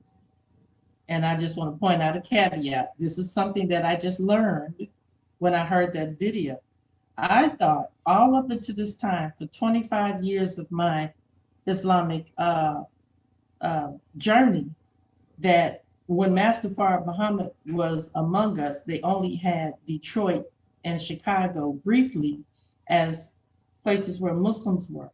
I just want to point out a caveat. This is something that I just learned when I heard that video. I thought all up until this time, for 25 years of my Islamic journey, that when Master Farrakhan Muhammad was among us, they only had Detroit and Chicago briefly as places where Muslims were.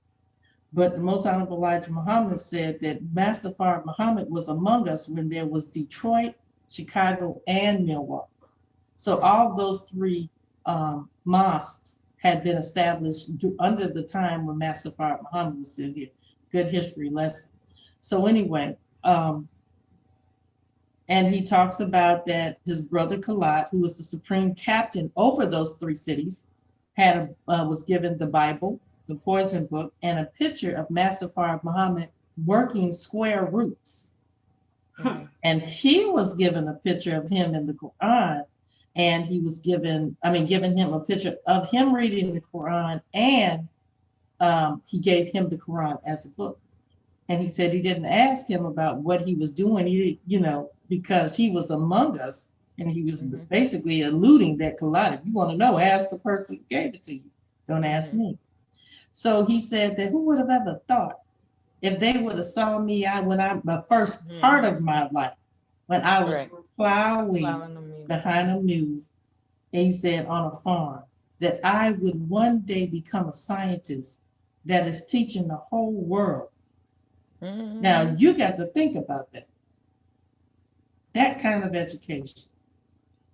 But the Most Honorable Elijah Muhammad said that Master Farrakhan Muhammad was among us when there was Detroit, Chicago, and Milwaukee. So all of those three mosques had been established under the time when Master Farrakhan Muhammad was still here. Good history lesson. So anyway, and he talks about that his brother Khalat, who was the supreme captain over those three cities, was given the Bible, the Poison Book, and a picture of Master Farrakhan Muhammad working square roots. And he was given a picture of him in the Quran, and he was given him a picture of him reading the Quran, and he gave him the Quran as a book. And he said he didn't ask him about what he was doing, because he was among us, and he was basically alluding that Khalat, if you want to know, ask the person who gave it to you. Don't ask me. So he said that who would have ever thought if they would have saw me the first part of my life, when I was plowing behind a mule, and he said on a farm, that I would one day become a scientist that is teaching the whole world. Now you got to think about that. That kind of education.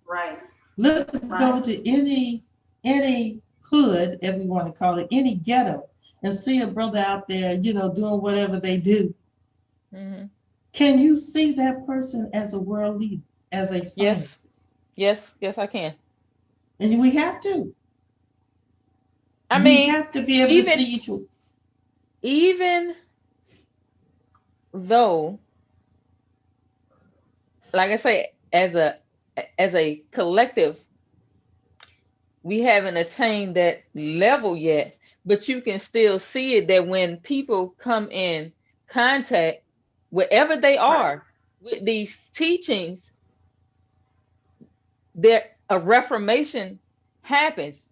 Right. Let's go to any hood, if we want to call it, any ghetto, and see a brother out there, doing whatever they do. Can you see that person as a world leader, as a scientist? Yes, I can. And we have to. We have to be able to see each other. Even though, like I say, as a collective, we haven't attained that level yet, but you can still see it that when people come in contact, wherever they are, with these teachings, a reformation happens.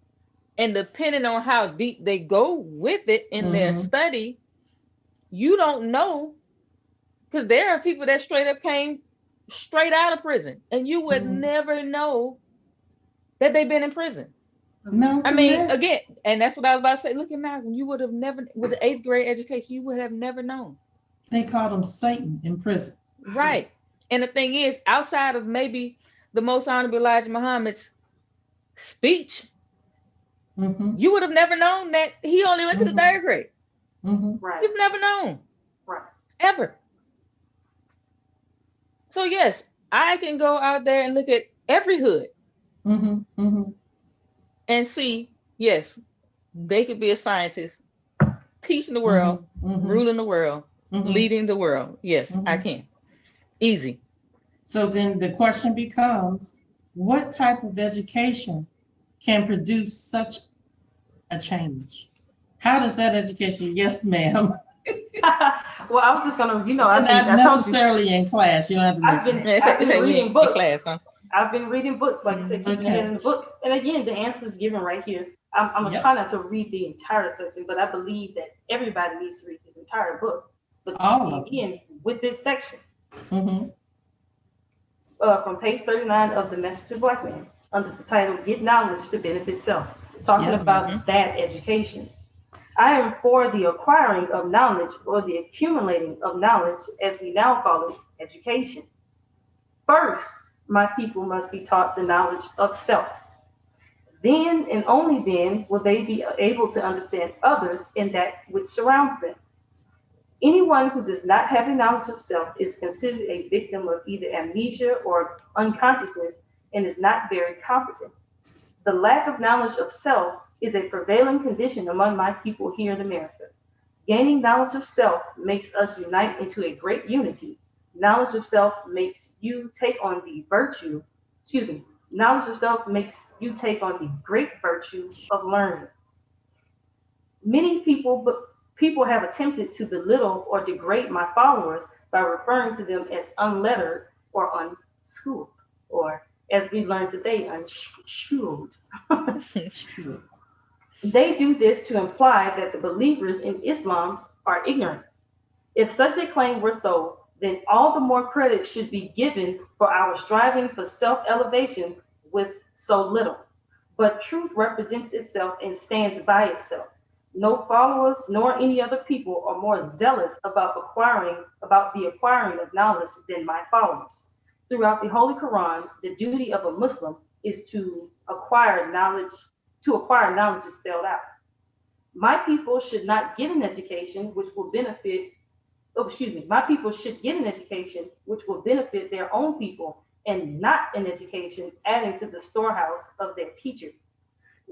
And depending on how deep they go with it in their study, you don't know, because there are people that straight up came straight out of prison, and you would never know that they've been in prison. No. I mean, again, and that's what I was about to say. Look at Malcolm. You would have never, with the 8th grade education, you would have never known. They called him Satan in prison. Right. And the thing is, outside of maybe the Most Honorable Elijah Muhammad's speech, you would have never known that he only went to the 3rd grade. Right. You've never known. Right. Ever. So yes, I can go out there and look at every hood and see, yes, they could be a scientist, teaching the world, ruling the world, leading the world. Yes, I can. Easy. So then the question becomes, what type of education can produce such a change? How does that education? Yes, ma'am. Well, I was just gonna, not necessarily in class. You don't have to. I've been reading books. Class, huh? I've been reading books, like I said, keeping it in the book. And again, the answer is given right here. I'm gonna try not to read the entire section, but I believe that everybody needs to read this entire book. But again, with this section, from page 39 of the Message to Black Man, under the title "Get Knowledge to Benefit Self," talking about that education. I am for the acquiring of knowledge, or the accumulating of knowledge, as we now call it, education. First, my people must be taught the knowledge of self. Then and only then will they be able to understand others and that which surrounds them. Anyone who does not have the knowledge of self is considered a victim of either amnesia or unconsciousness and is not very competent. The lack of knowledge of self is a prevailing condition among my people here in America. Gaining knowledge of self makes us unite into a great unity. Knowledge of self makes you take on the virtue, knowledge of self makes you take on the great virtue of learning. Many people have attempted to belittle or degrade my followers by referring to them as unlettered or unschooled, or as we learned today, unschooled. They do this to imply that the believers in Islam are ignorant. If such a claim were so, then all the more credit should be given for our striving for self-elevation with so little. But truth represents itself and stands by itself. No followers nor any other people are more zealous about the acquiring of knowledge than my followers. Throughout the Holy Quran, the duty of a Muslim is to acquire knowledge. To acquire knowledge is spelled out. My people should not get an education which will benefit. My people should get an education which will benefit their own people, and not an education adding to the storehouse of their teacher.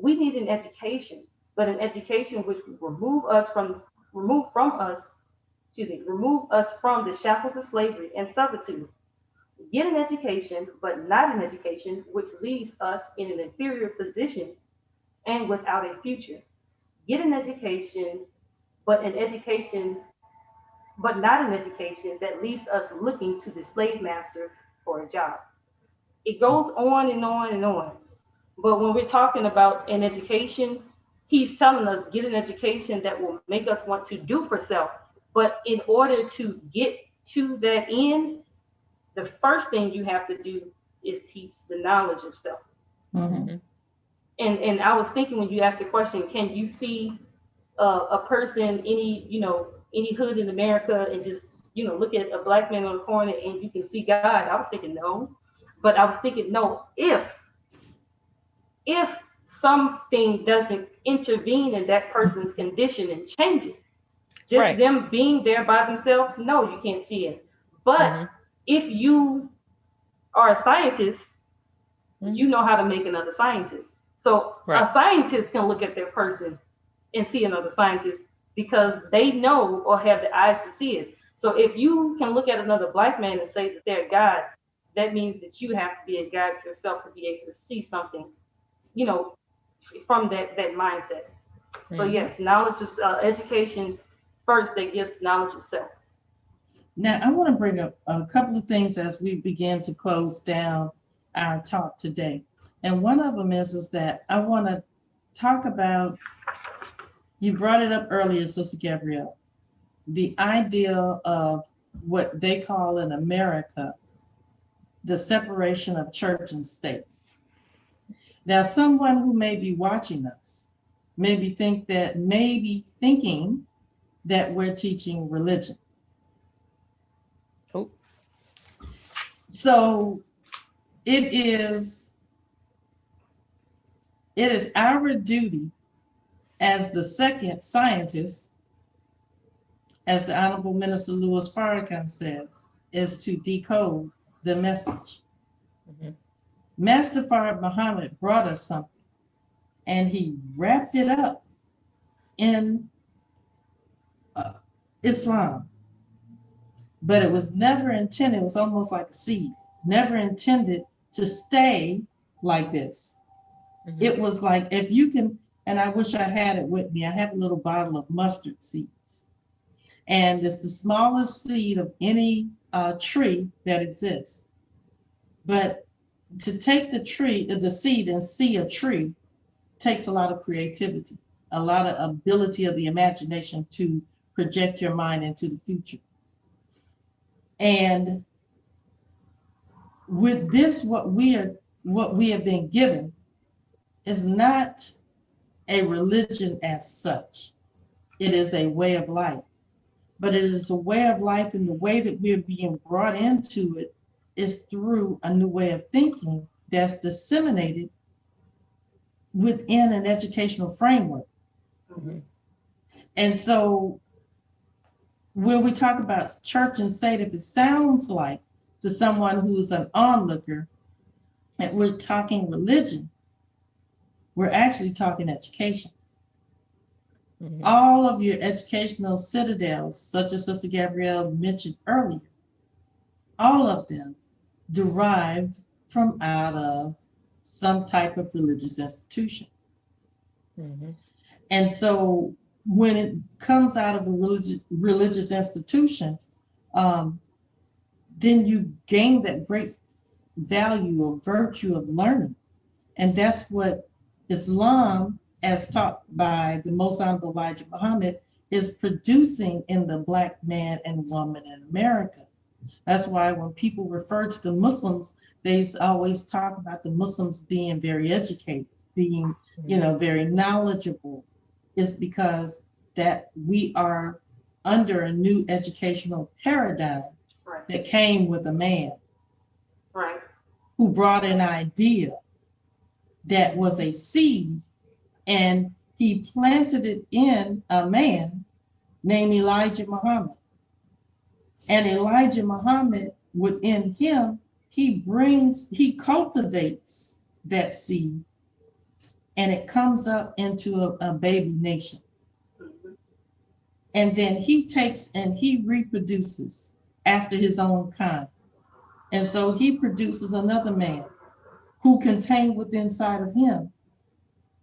We need an education, but an education which will remove us from the shackles of slavery and servitude. Get an education, but not an education which leaves us in an inferior position and without a future. Get an education, but not an education that leaves us looking to the slave master for a job. It goes on and on and on. But when we're talking about an education, he's telling us get an education that will make us want to do for self. But in order to get to that end, the first thing you have to do is teach the knowledge of self. And I was thinking when you asked the question, can you see a person, any hood in America, and just look at a black man on the corner and you can see God? I was thinking no, but I was thinking no, if something doesn't intervene in that person's condition and change it, just them being there by themselves, no, you can't see it. But if you are a scientist, you know how to make another scientist. So a scientist can look at their person and see another scientist because they know or have the eyes to see it. So if you can look at another black man and say that they're God, that means that you have to be a God yourself to be able to see something, from that mindset. So yes, knowledge of education first that gives knowledge of self. Now, I want to bring up a couple of things as we begin to close down our talk today. And one of them is that I want to talk about, you brought it up earlier, Sister Gabrielle, the idea of what they call in America, the separation of church and state. Now, someone who may be watching us may be thinking that we're teaching religion. Oh. So it is our duty as the second scientist, as the Honorable Minister Louis Farrakhan says, is to decode the message. Mhm. Master Fard Muhammad brought us something, and he wrapped it up in Islam. But it was never intended, it was almost like a seed, never intended to stay like this. Mhm. It was like, if you can, and I wish I had it with me, I have a little bottle of mustard seeds. And it's the smallest seed of any tree that exists. But to take the seed and see a tree takes a lot of creativity, a lot of ability of the imagination to project your mind into the future. And with this, what we have been given is not a religion as such. It is a way of life, but it is a way of life, and the way that we're being brought into it is through a new way of thinking that's disseminated within an educational framework. Mm-hmm. And so when we talk about church and state, if it sounds like to someone who's an onlooker that we're talking religion, we're actually talking education. Mm-hmm. All of your educational citadels, such as Sister Gabrielle mentioned earlier, all of them derived from out of some type of religious institution. Mm-hmm. And so when it comes out of a religious institution, then you gain that great value or virtue of learning. And that's what Islam, as taught by the Most Honorable Elijah Muhammad, is producing in the Black man and woman in America. That's why when people refer to the Muslims, they always talk about the Muslims being very educated, being, very knowledgeable. Is because that we are under a new educational paradigm that came with a man who brought an idea that was a seed, and he planted it in a man named Elijah Muhammad. And Elijah Muhammad, within him, he cultivates that seed, and it comes up into a baby nation. And then he takes and he reproduces after his own kind. And so he produces another man who contained within inside of him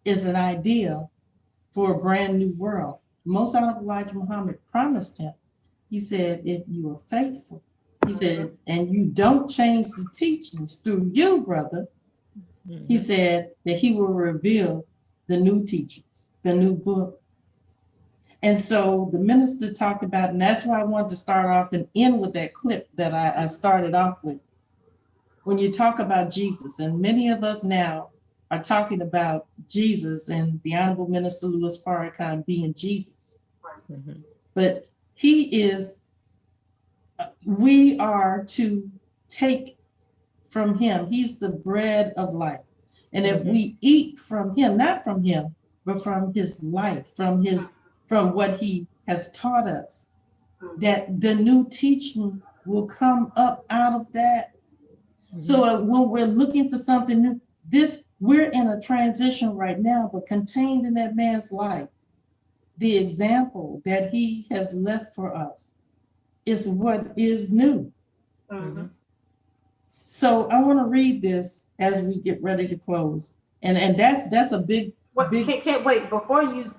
is an idea for a brand new world. Most Honorable Elijah Muhammad promised him, he said, if you are faithful, he said, and you don't change the teachings through you, brother, he said that he will reveal the new teachings, the new book. And so the minister talked about, and that's why I wanted to start off and end with that clip that I started off with. When you talk about Jesus, and many of us now are talking about Jesus and the Honorable Minister Louis Farrakhan being Jesus. Mm-hmm. But we are to take from him. He's the bread of life. And if we eat from him, not from him, but from his life, from what he has taught us, that the new teaching will come up out of that. So when we're looking for something new, we're in a transition right now, but contained in that man's life, the example that he has left for us is what is new. Mm-hmm. So I want to read this as we get ready to close, and that's a big. Can't wait before you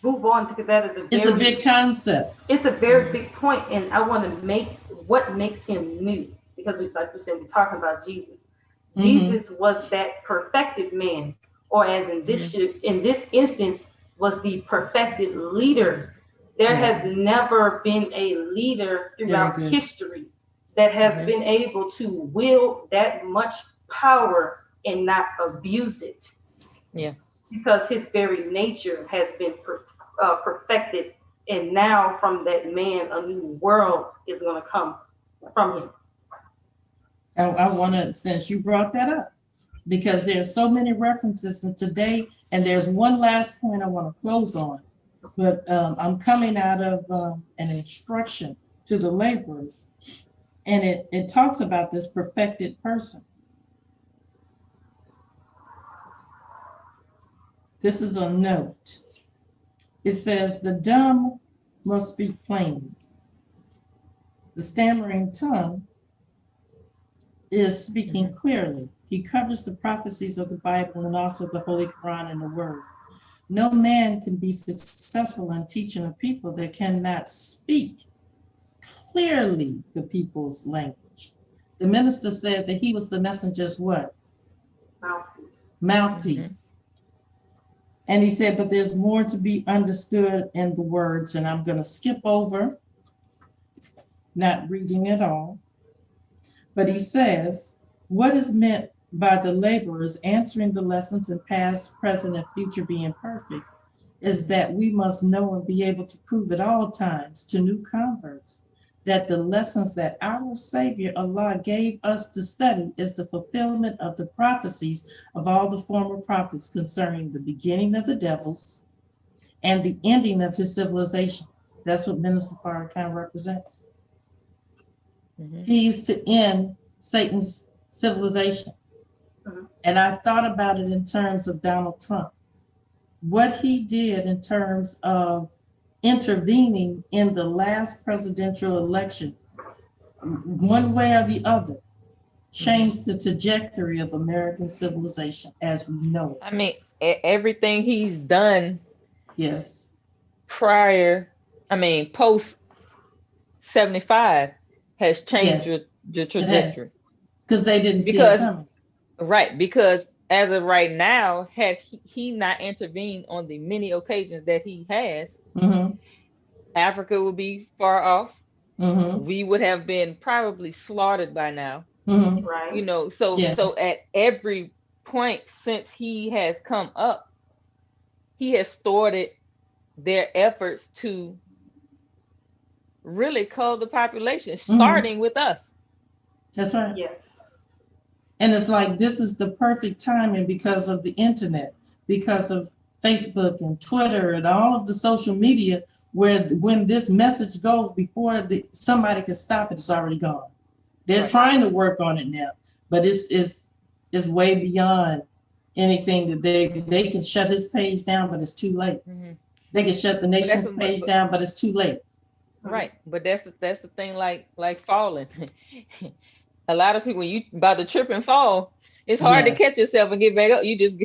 move on, because that is It's a big concept. It's a very big point, and I want to make what makes him new, because like we said, we're talking about Jesus. Jesus was that perfected man, or as in this instance, was the perfected leader. There has never been a leader throughout history that has been able to wield that much power and not abuse it. Yes. Because his very nature has been perfected, and now from that man a new world is going to come from him. I want to, since you brought that up, because there's so many references in today, and there's one last point I want to close on, but I'm coming out of an instruction to the laborers, and it talks about this perfected person. This is a note. It says, the dumb must speak plainly. The stammering tongue is speaking clearly. He covers the prophecies of the Bible and also the Holy Quran and the Word. No man can be successful in teaching a people that cannot speak clearly the people's language. The minister said that he was the messenger's what? Mouthpiece. And he said, but there's more to be understood in the words, and I'm going to skip over, not reading it all. But he says, what is meant by the laborers answering the lessons in past, present, and future being perfect is that we must know and be able to prove at all times to new converts that the lessons that our Savior Allah gave us to study is the fulfillment of the prophecies of all the former prophets concerning the beginning of the devils and the ending of his civilization. That's what Minister Farrakhan represents. He's to end Satan's civilization. And I thought about it in terms of Donald Trump. What he did in terms of intervening in the last presidential election, one way or the other, changed the trajectory of American civilization as we know it. I mean, everything he's done. Yes. Post 75 has changed the trajectory. Because they didn't see it coming. Right, because as of right now, had he not intervened on the many occasions that he has, Africa would be far off. We would have been probably slaughtered by now. Right. You know, so at every point since he has come up, he has thwarted their efforts to really cull the population, starting with us. That's right. Yes. And it's like, this is the perfect timing because of the internet, because of Facebook and Twitter and all of the social media, where when this message goes, before somebody can stop it, it's already gone. They're trying to work on it now, but it's way beyond anything that they can shut his page down, but it's too late. They can shut the nation's page down, but it's too late. Right, but that's the thing, like falling. A lot of people, when you about to trip and fall, it's hard to catch yourself and get back up. You just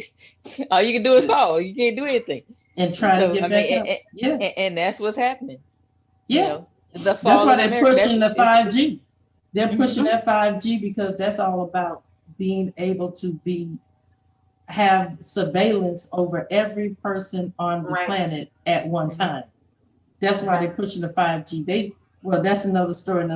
all you can do is fall. You can't do anything. And try to get back up. And that's what's happening. Yeah. You know, that's why they're pushing the 5G. They're pushing that 5G because that's all about being able to have surveillance over every person on the planet at one time. That's why they're pushing the 5G. That's another story,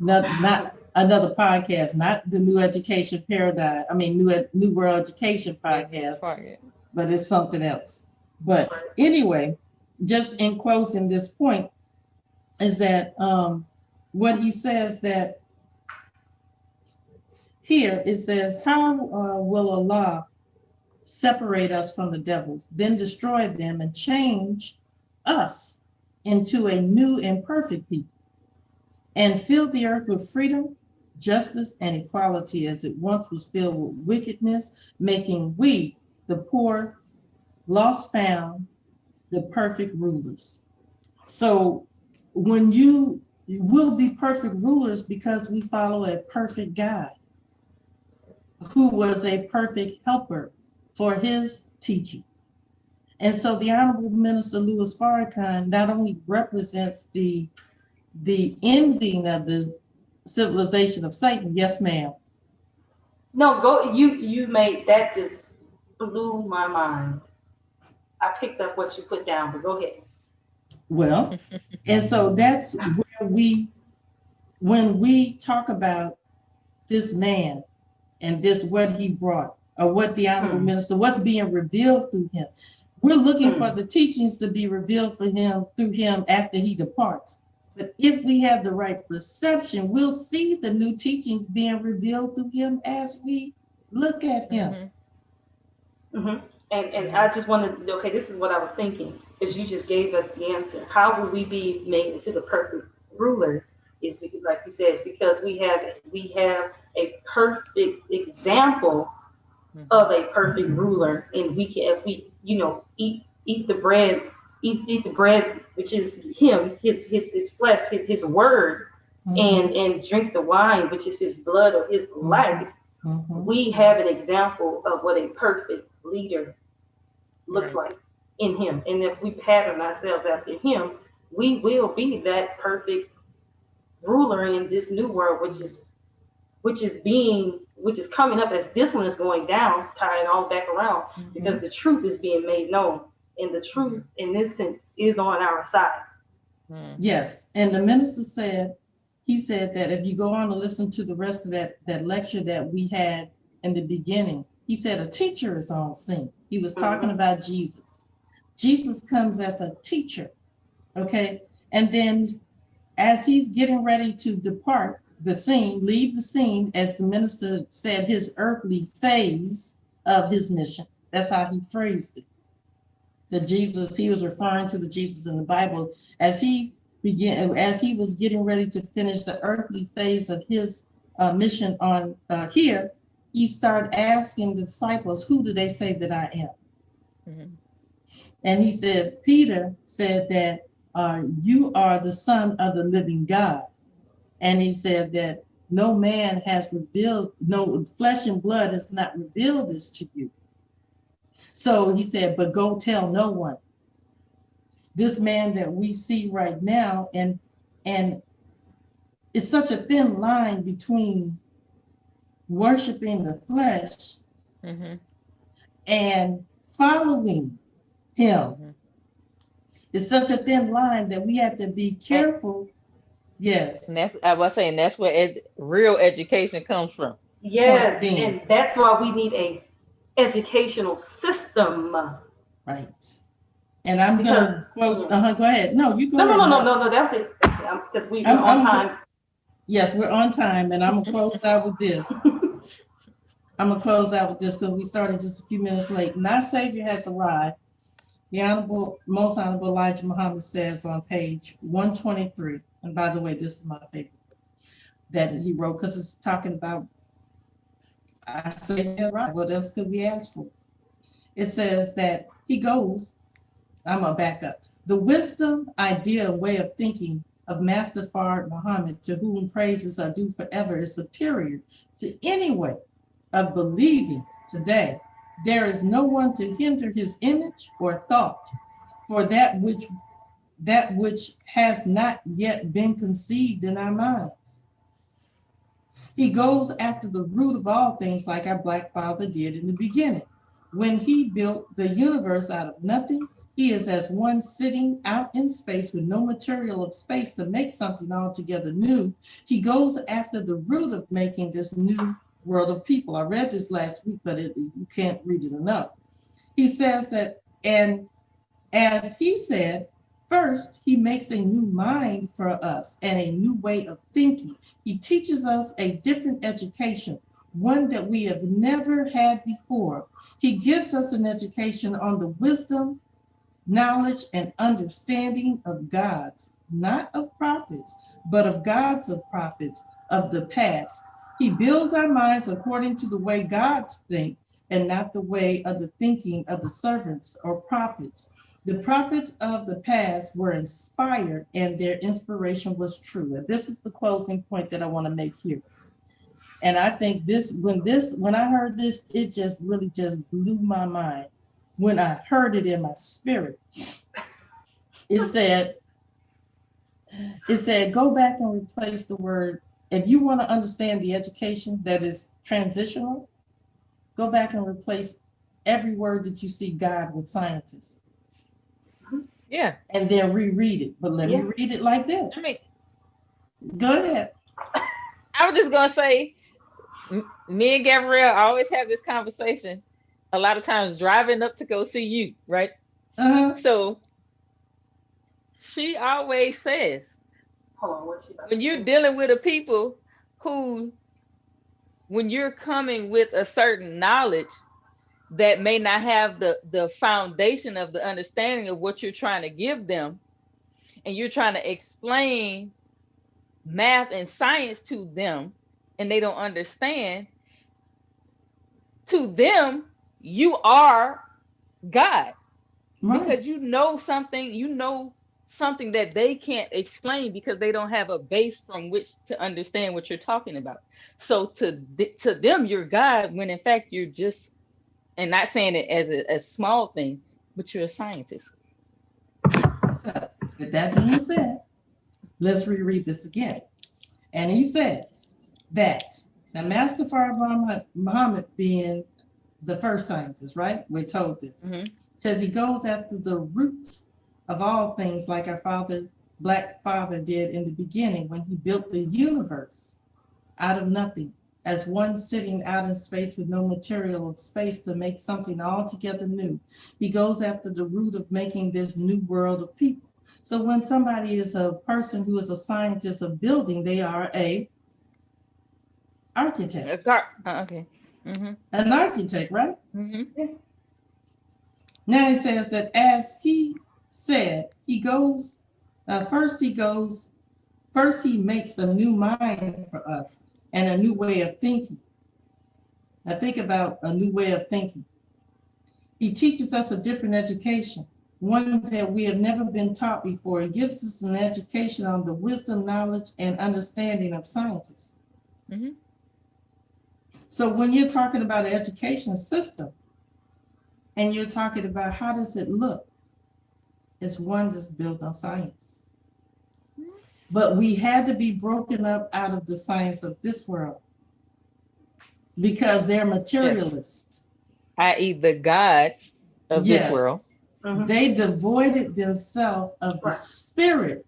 not another podcast, not the New Education Paradigm. New World Education podcast, but it's something else. But anyway, just in closing this point is that what he says that here, it says, how will Allah separate us from the devils, then destroy them and change us into a new and perfect people and fill the earth with freedom, justice, and equality as it once was filled with wickedness, making we, the poor, lost found, the perfect rulers. So when you will be perfect rulers because we follow a perfect God who was a perfect helper for his teaching. And so the Honorable Minister Louis Farrakhan not only represents the ending of the civilization of Satan. Yes, ma'am. No, go. You made that, just blew my mind. I picked up what you put down, but go ahead. Well, and so that's where when we talk about this man and what he brought, or what the Honorable Minister, what's being revealed through him. We're looking for the teachings to be revealed for him through him after he departs. But if we have the right perception, we'll see the new teachings being revealed through him as we look at him. And I just wanted to, okay, this is what I was thinking, is you just gave us the answer. How will we be made into the perfect rulers? Is because, like you said, it's because we have a perfect example of a perfect ruler, and we can, if we, eat the bread, eat the bread, which is him, his flesh, his word, and drink the wine, which is his blood or his life. We have an example of what a perfect leader looks like in him, and if we pattern ourselves after him, we will be that perfect ruler in this new world, which is coming up as this one is going down, tying all back around, because the truth is being made known, and the truth in this sense is on our side. Yes, and the minister said, he said that if you go on to listen to the rest of that lecture that we had in the beginning, he said a teacher is on scene. He was talking about Jesus. Jesus comes as a teacher, okay? And then as he's getting ready to depart the scene, leave the scene, as the minister said, his earthly phase of his mission. That's how he phrased it. The Jesus, he was referring to the Jesus in the Bible as he was getting ready to finish the earthly phase of his mission on here. He started asking the disciples, who do they say that I am? And he said, Peter said that you are the Son of the living God. And he said that no man has revealed, no flesh and blood has not revealed this to you. So he said, but go tell no one. This man that we see right now, and it's such a thin line between worshiping the flesh and following him. It's such a thin line that we have to be careful. Yes. And that's, I was saying, that's where real education comes from. Yes, and that's why we need a educational system. Right. And I'm going to quote, go ahead. No, you go ahead. No, that's it. Because we're on time. Yes, we're on time, and I'm going to close out with this. I'm going to close out with this because we started just a few minutes late. And our Savior has arrived. The Most Honorable Elijah Muhammad says on page 123, and by the way, this is my favorite, that he wrote, because it's talking about our Savior has arrived. What else could we ask for? It says that he goes, I'm going to back up. The wisdom, idea, and way of thinking of Master Fard Muhammad, to whom praises are due forever, is superior to any way of believing today. There is no one to hinder his image or thought, for that which has not yet been conceived in our minds. He goes after the root of all things, like our Black Father did in the beginning. When he built the universe out of nothing, he is as one sitting out in space with no material of space to make something altogether new. He goes after the root of making this new world of people. I read this last week, but you can't read it enough. He says that, and as he said, first, he makes a new mind for us and a new way of thinking. He teaches us a different education, one that we have never had before. He gives us an education on the wisdom, knowledge, and understanding of gods, not of prophets, but of gods of prophets of the past. He builds our minds according to the way gods think and not the way of the thinking of the servants or prophets. The prophets of the past were inspired and their inspiration was true. And this is the closing point that I want to make here. And I think when I heard this, it just really just blew my mind. When I heard it in my spirit, it said, go back and replace the word. If you want to understand the education that is transitional, go back and replace every word that you see God with scientists. Yeah. And then reread it. But let me read it like this. Go ahead. I was just going to say, Me and Gabrielle always have this conversation. A lot of times driving up to go see you, right? Uh-huh. So she always says, Hold on, what she about when to you're say? dealing with a people who, when you're coming with a certain knowledge that may not have the foundation of the understanding of what you're trying to give them, and you're trying to explain math and science to them, and they don't understand, to them, you are God. Right. Because you know something that they can't explain because they don't have a base from which to understand what you're talking about. So to them you're God, when in fact you're just, and not saying it as a small thing, but you're a scientist. So, with that being said, let's reread this again. And he says that now Master Farrakhan Muhammad being the first scientist, right? We're told this. Mm-hmm. Says he goes after the root of all things, like our Black father did in the beginning when he built the universe out of nothing, as one sitting out in space with no material of space to make something altogether new. He goes after the root of making this new world of people. So when somebody is a person who is a scientist of building, they are a architect. Okay. Mm-hmm. An architect, right? Mm-hmm. Now he says that as he said, first he makes a new mind for us and a new way of thinking. Now think about a new way of thinking. He teaches us a different education, one that we have never been taught before. He gives us an education on the wisdom, knowledge, and understanding of scientists. Mm-hmm. So when you're talking about an education system and you're talking about how does it look, it's one that's built on science. But we had to be broken up out of the science of this world because they're materialists. I.e. the gods of this world. Yes, they devoided themselves of the spirit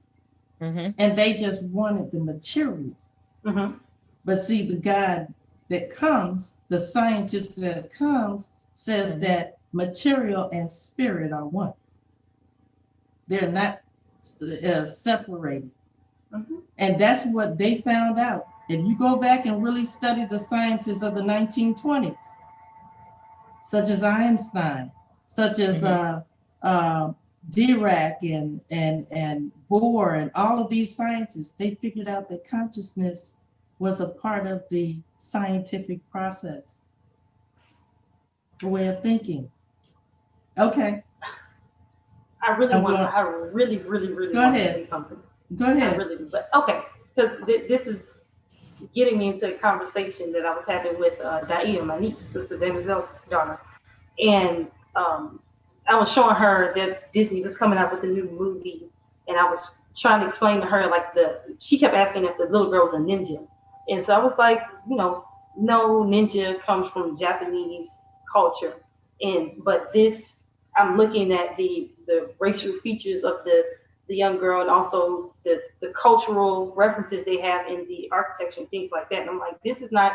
and they just wanted the material. But see, the God that comes, the scientist that comes, says that material and spirit are one. They're not separated. And that's what they found out. If you go back and really study the scientists of the 1920s, such as Einstein, such as Dirac and Bohr and all of these scientists, they figured out that consciousness was a part of the scientific process, the way of thinking. Okay. I really, really go want ahead. to say something. Go ahead. I really do. But okay, because this is getting me into a conversation that I was having with Daia, my niece, Sister Denizel's daughter. And I was showing her that Disney was coming out with a new movie. And I was trying to explain to her, like, she kept asking if the little girl was a ninja. And so I was like, no, ninja comes from Japanese culture. But this, I'm looking at the racial features of the young girl and also the cultural references they have in the architecture and things like that. And I'm like, this is not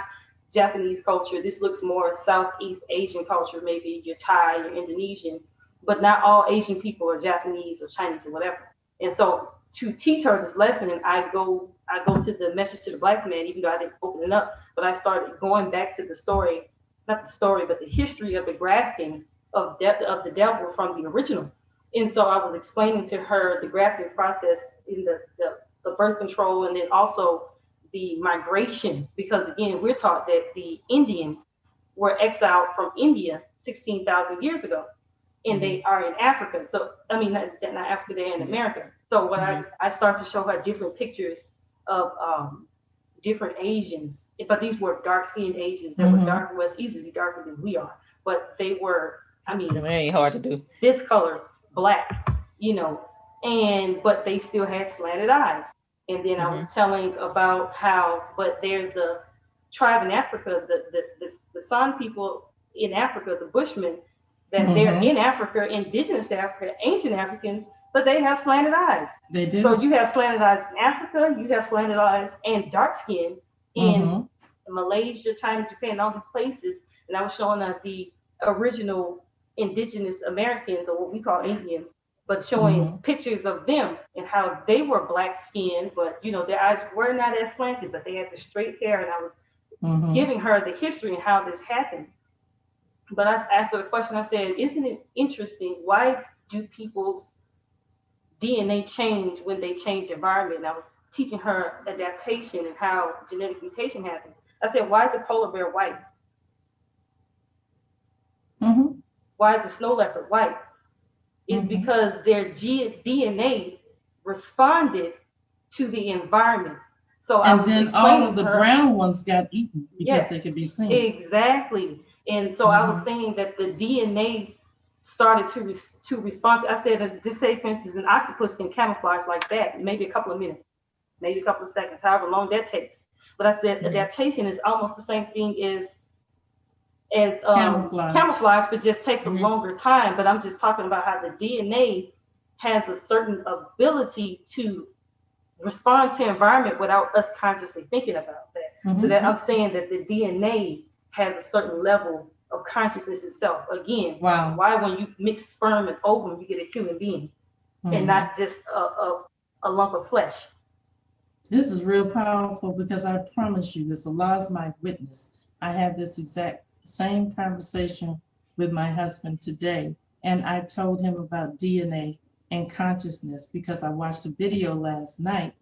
Japanese culture. This looks more Southeast Asian culture, maybe you're Thai, you're Indonesian, but not all Asian people are Japanese or Chinese or whatever. And so to teach her this lesson, and I go to the message to the Black man, even though I didn't open it up, but I started going back to the story, not the story, but the history of the grafting of the devil from the original. And so I was explaining to her the grafting process in the birth control, and then also the migration, because again, we're taught that the Indians were exiled from India 16,000 years ago, and they are in Africa. So, I mean, not Africa, they're in America. So when I start to show her different pictures of different Asians, but these were dark-skinned Asians that were dark, was easily darker than we are, but they were, I mean, it ain't hard to do. This color, black, but they still had slanted eyes. And then I was telling about how, but there's a tribe in Africa, the San people in Africa, the Bushmen, that they're in Africa, indigenous to Africa, ancient Africans, but they have slanted eyes. They do. So you have slanted eyes in Africa, you have slanted eyes and dark skin in Malaysia, China, Japan, all these places, and I was showing the original indigenous Americans, or what we call Indians, but showing pictures of them and how they were black skinned, but their eyes were not as slanted, but they had the straight hair, and I was giving her the history and how this happened. But I asked her a question. I said, isn't it interesting? Why do people's DNA change when they change environment? And I was teaching her adaptation and how genetic mutation happens. I said, why is a polar bear white? Why is a snow leopard white? It's because their DNA responded to the environment. So and then all of the brown ones got eaten because they could be seen. Exactly. And so I was saying that the DNA started to respond. I said, just say, for instance, an octopus can camouflage like that, maybe a couple of minutes, maybe a couple of seconds, however long that takes. But I said adaptation is almost the same thing as camouflage, but just takes a longer time. But I'm just talking about how the DNA has a certain ability to respond to environment without us consciously thinking about that. So that I'm saying that the DNA has a certain level of consciousness itself. Again, why when you mix sperm and ovum, you get a human being and not just a lump of flesh. This is real powerful because I promise you, this the law is my witness. I had this exact same conversation with my husband today, and I told him about DNA and consciousness because I watched a video last night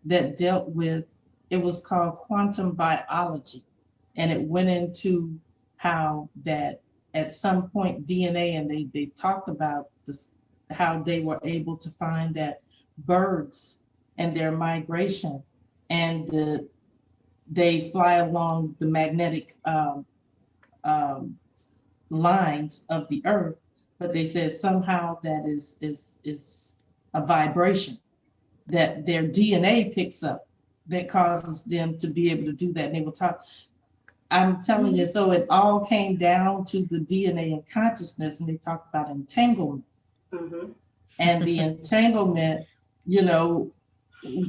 that dealt with, it was called quantum biology, and it went into how that at some point DNA, and they talked about this, how they were able to find that birds and their migration and they fly along the magnetic lines of the earth, but they said somehow that is a vibration that their DNA picks up that causes them to be able to do that. And they will talk, I'm telling you, so it all came down to the DNA and consciousness, and they talked about entanglement. And the entanglement,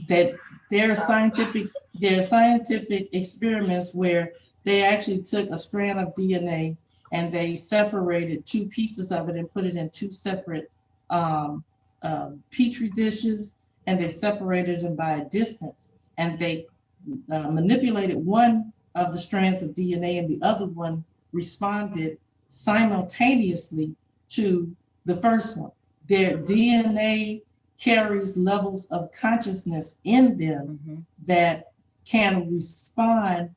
that there are scientific experiments where they actually took a strand of DNA and they separated two pieces of it and put it in two separate petri dishes, and they separated them by a distance, and they manipulated one of the strands of DNA and the other one responded simultaneously to the first one. Their DNA carries levels of consciousness in them that can respond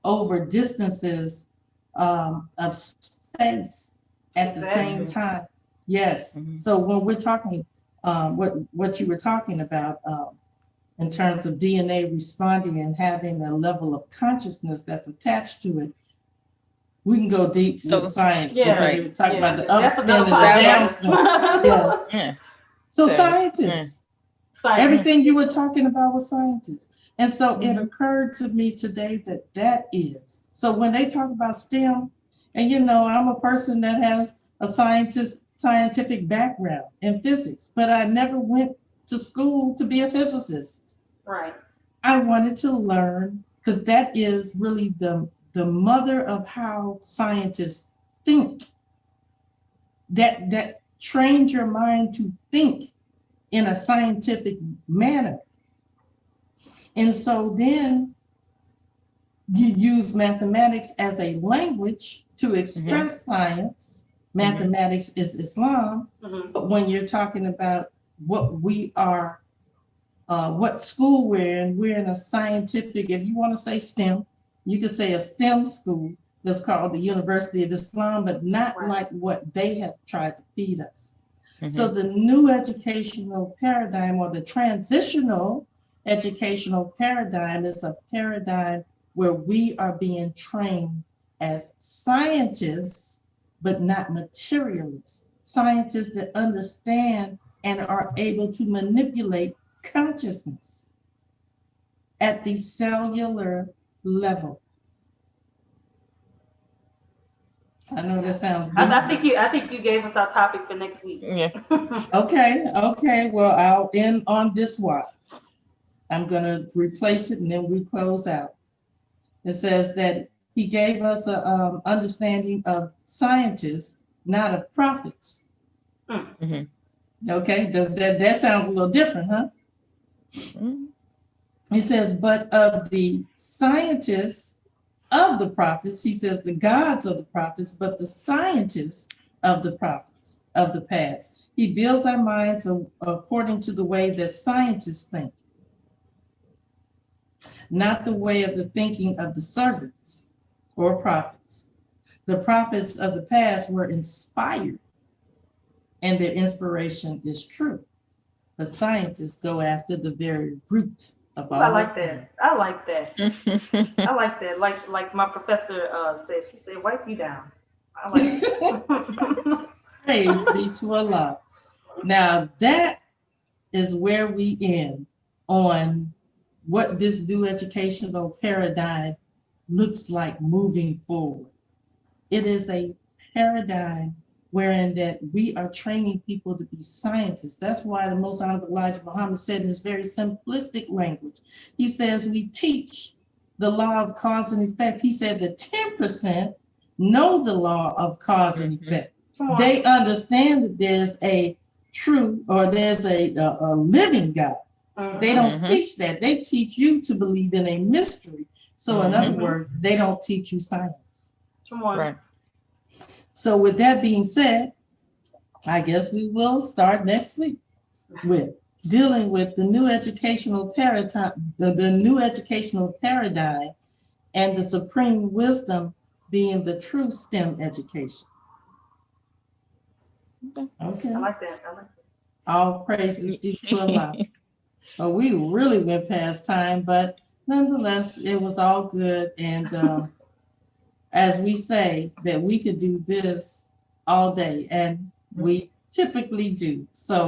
over distances of space at the same time. Yes. So when we're talking, what you were talking about in terms of DNA responding and having a level of consciousness that's attached to it, we can go deep with science because they were talking about the upspin and the downspin. Yes. So scientists, everything you were talking about was scientists. And so it occurred to me today that is. So when they talk about STEM, and I'm a person that has a scientific background in physics, but I never went to school to be a physicist. Right. I wanted to learn, because that is really the mother of how scientists think. That trains your mind to think in a scientific manner. And so then you use mathematics as a language to express science. Mathematics is Islam, but when you're talking about what we are, what school we're in a scientific, if you want to say STEM, you could say a STEM school that's called the University of Islam, but not like what they have tried to feed us. So the new educational paradigm, or the transitional educational paradigm, is a paradigm where we are being trained as scientists, but not materialists. Scientists that understand and are able to manipulate consciousness at the cellular level. I know that sounds deep. I think you gave us our topic for next week. Okay. Well, I'll end on this wise. I'm going to replace it and then we close out. It says that he gave us a understanding of scientists, not of prophets. Mhm. Okay, does that sounds a little different, huh? Mhm. He says, but of the scientists of the prophets, he says the gods of the prophets, but the scientists of the prophets of the past. He builds our minds according to the way that scientists think, not the way of the thinking of the servants or prophets. The prophets of the past were inspired and their inspiration is true. The scientists go after the very root of all I like things. that. I like that. I like that. Like my professor said, she said, wipe you down. I like it. Praise be to Allah. Now that is where we end on what this new educational paradigm looks like moving forward. It is a paradigm wherein that we are training people to be scientists. That's why the Most Honorable Elijah Muhammad said in this very simplistic language, he says we teach the law of cause and effect. He said that 10% know the law of cause and effect. They understand that there's a true or there's a living God. They don't teach that. They teach you to believe in a mystery. So in other words, they don't teach you science. Right. So with that being said, I guess we will start next week with dealing with the new educational paradigm, the new educational paradigm and the supreme wisdom being the true STEM education. Okay. I like that. I like that. All praises due to Allah. Well, we really went past time, but nonetheless, it was all good. And as we say, that we could do this all day, and we typically do. So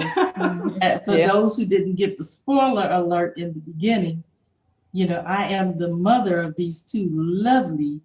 for those who didn't get the spoiler alert in the beginning, you know, I am the mother of these two lovely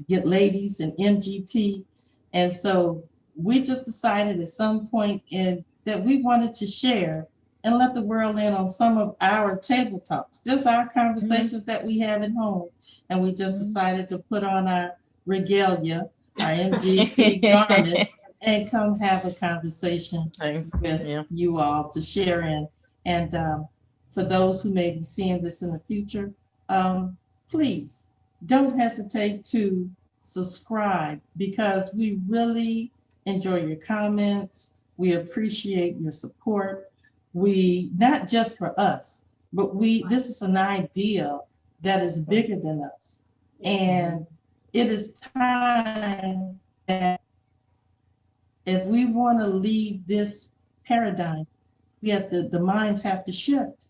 ladies in MGT. And so we just decided at some point that we wanted to share and let the world in on some of our table talks, just our conversations that we have at home. And we just decided to put on our regalia, our MGT garment, and come have a conversation with you all to share in. And for those who may be seeing this in the future, please don't hesitate to subscribe, because we really enjoy your comments. We appreciate your support. We, not just for us, but this is an idea that is bigger than us. And it is time that if we want to leave this paradigm, the minds have to shift.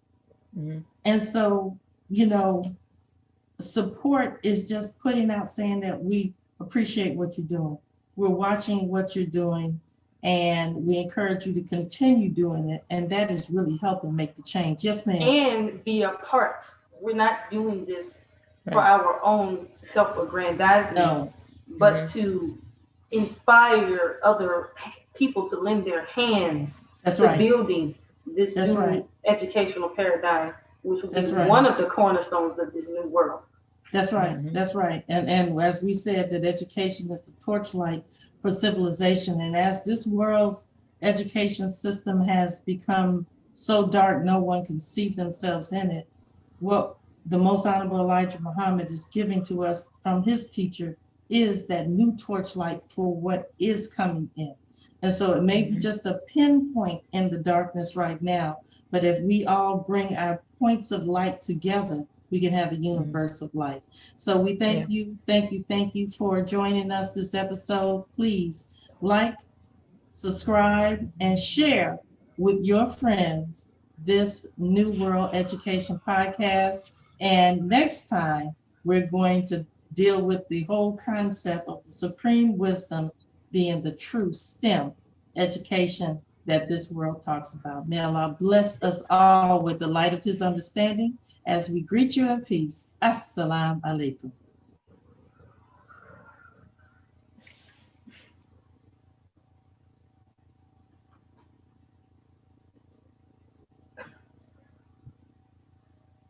And so, you know, support is just putting out saying that we appreciate what you're doing. We're watching what you're doing, and we encourage you to continue doing it. And that is really helping make the change. Yes, ma'am. And be a part. We're not doing this for our own self-aggrandizement, but to inspire other people to lend their hands to building this new educational paradigm, which will be one of the cornerstones of this new world. That's right. That's right. And as we said, that education is the torchlight for civilization. And as this world's education system has become so dark, no one can see themselves in it. What the Most Honorable Elijah Muhammad is giving to us from his teacher is that new torchlight for what is coming in. And so it may be just a pinpoint in the darkness right now, but if we all bring our points of light together, we can have a universe of light. So we thank you for joining us this episode. Please like, subscribe, and share with your friends this New World Education Podcast. And next time, we're going to deal with the whole concept of the supreme wisdom being the true STEM education that this world talks about. May Allah bless us all with the light of his understanding as we greet you in peace. Assalamu alaikum.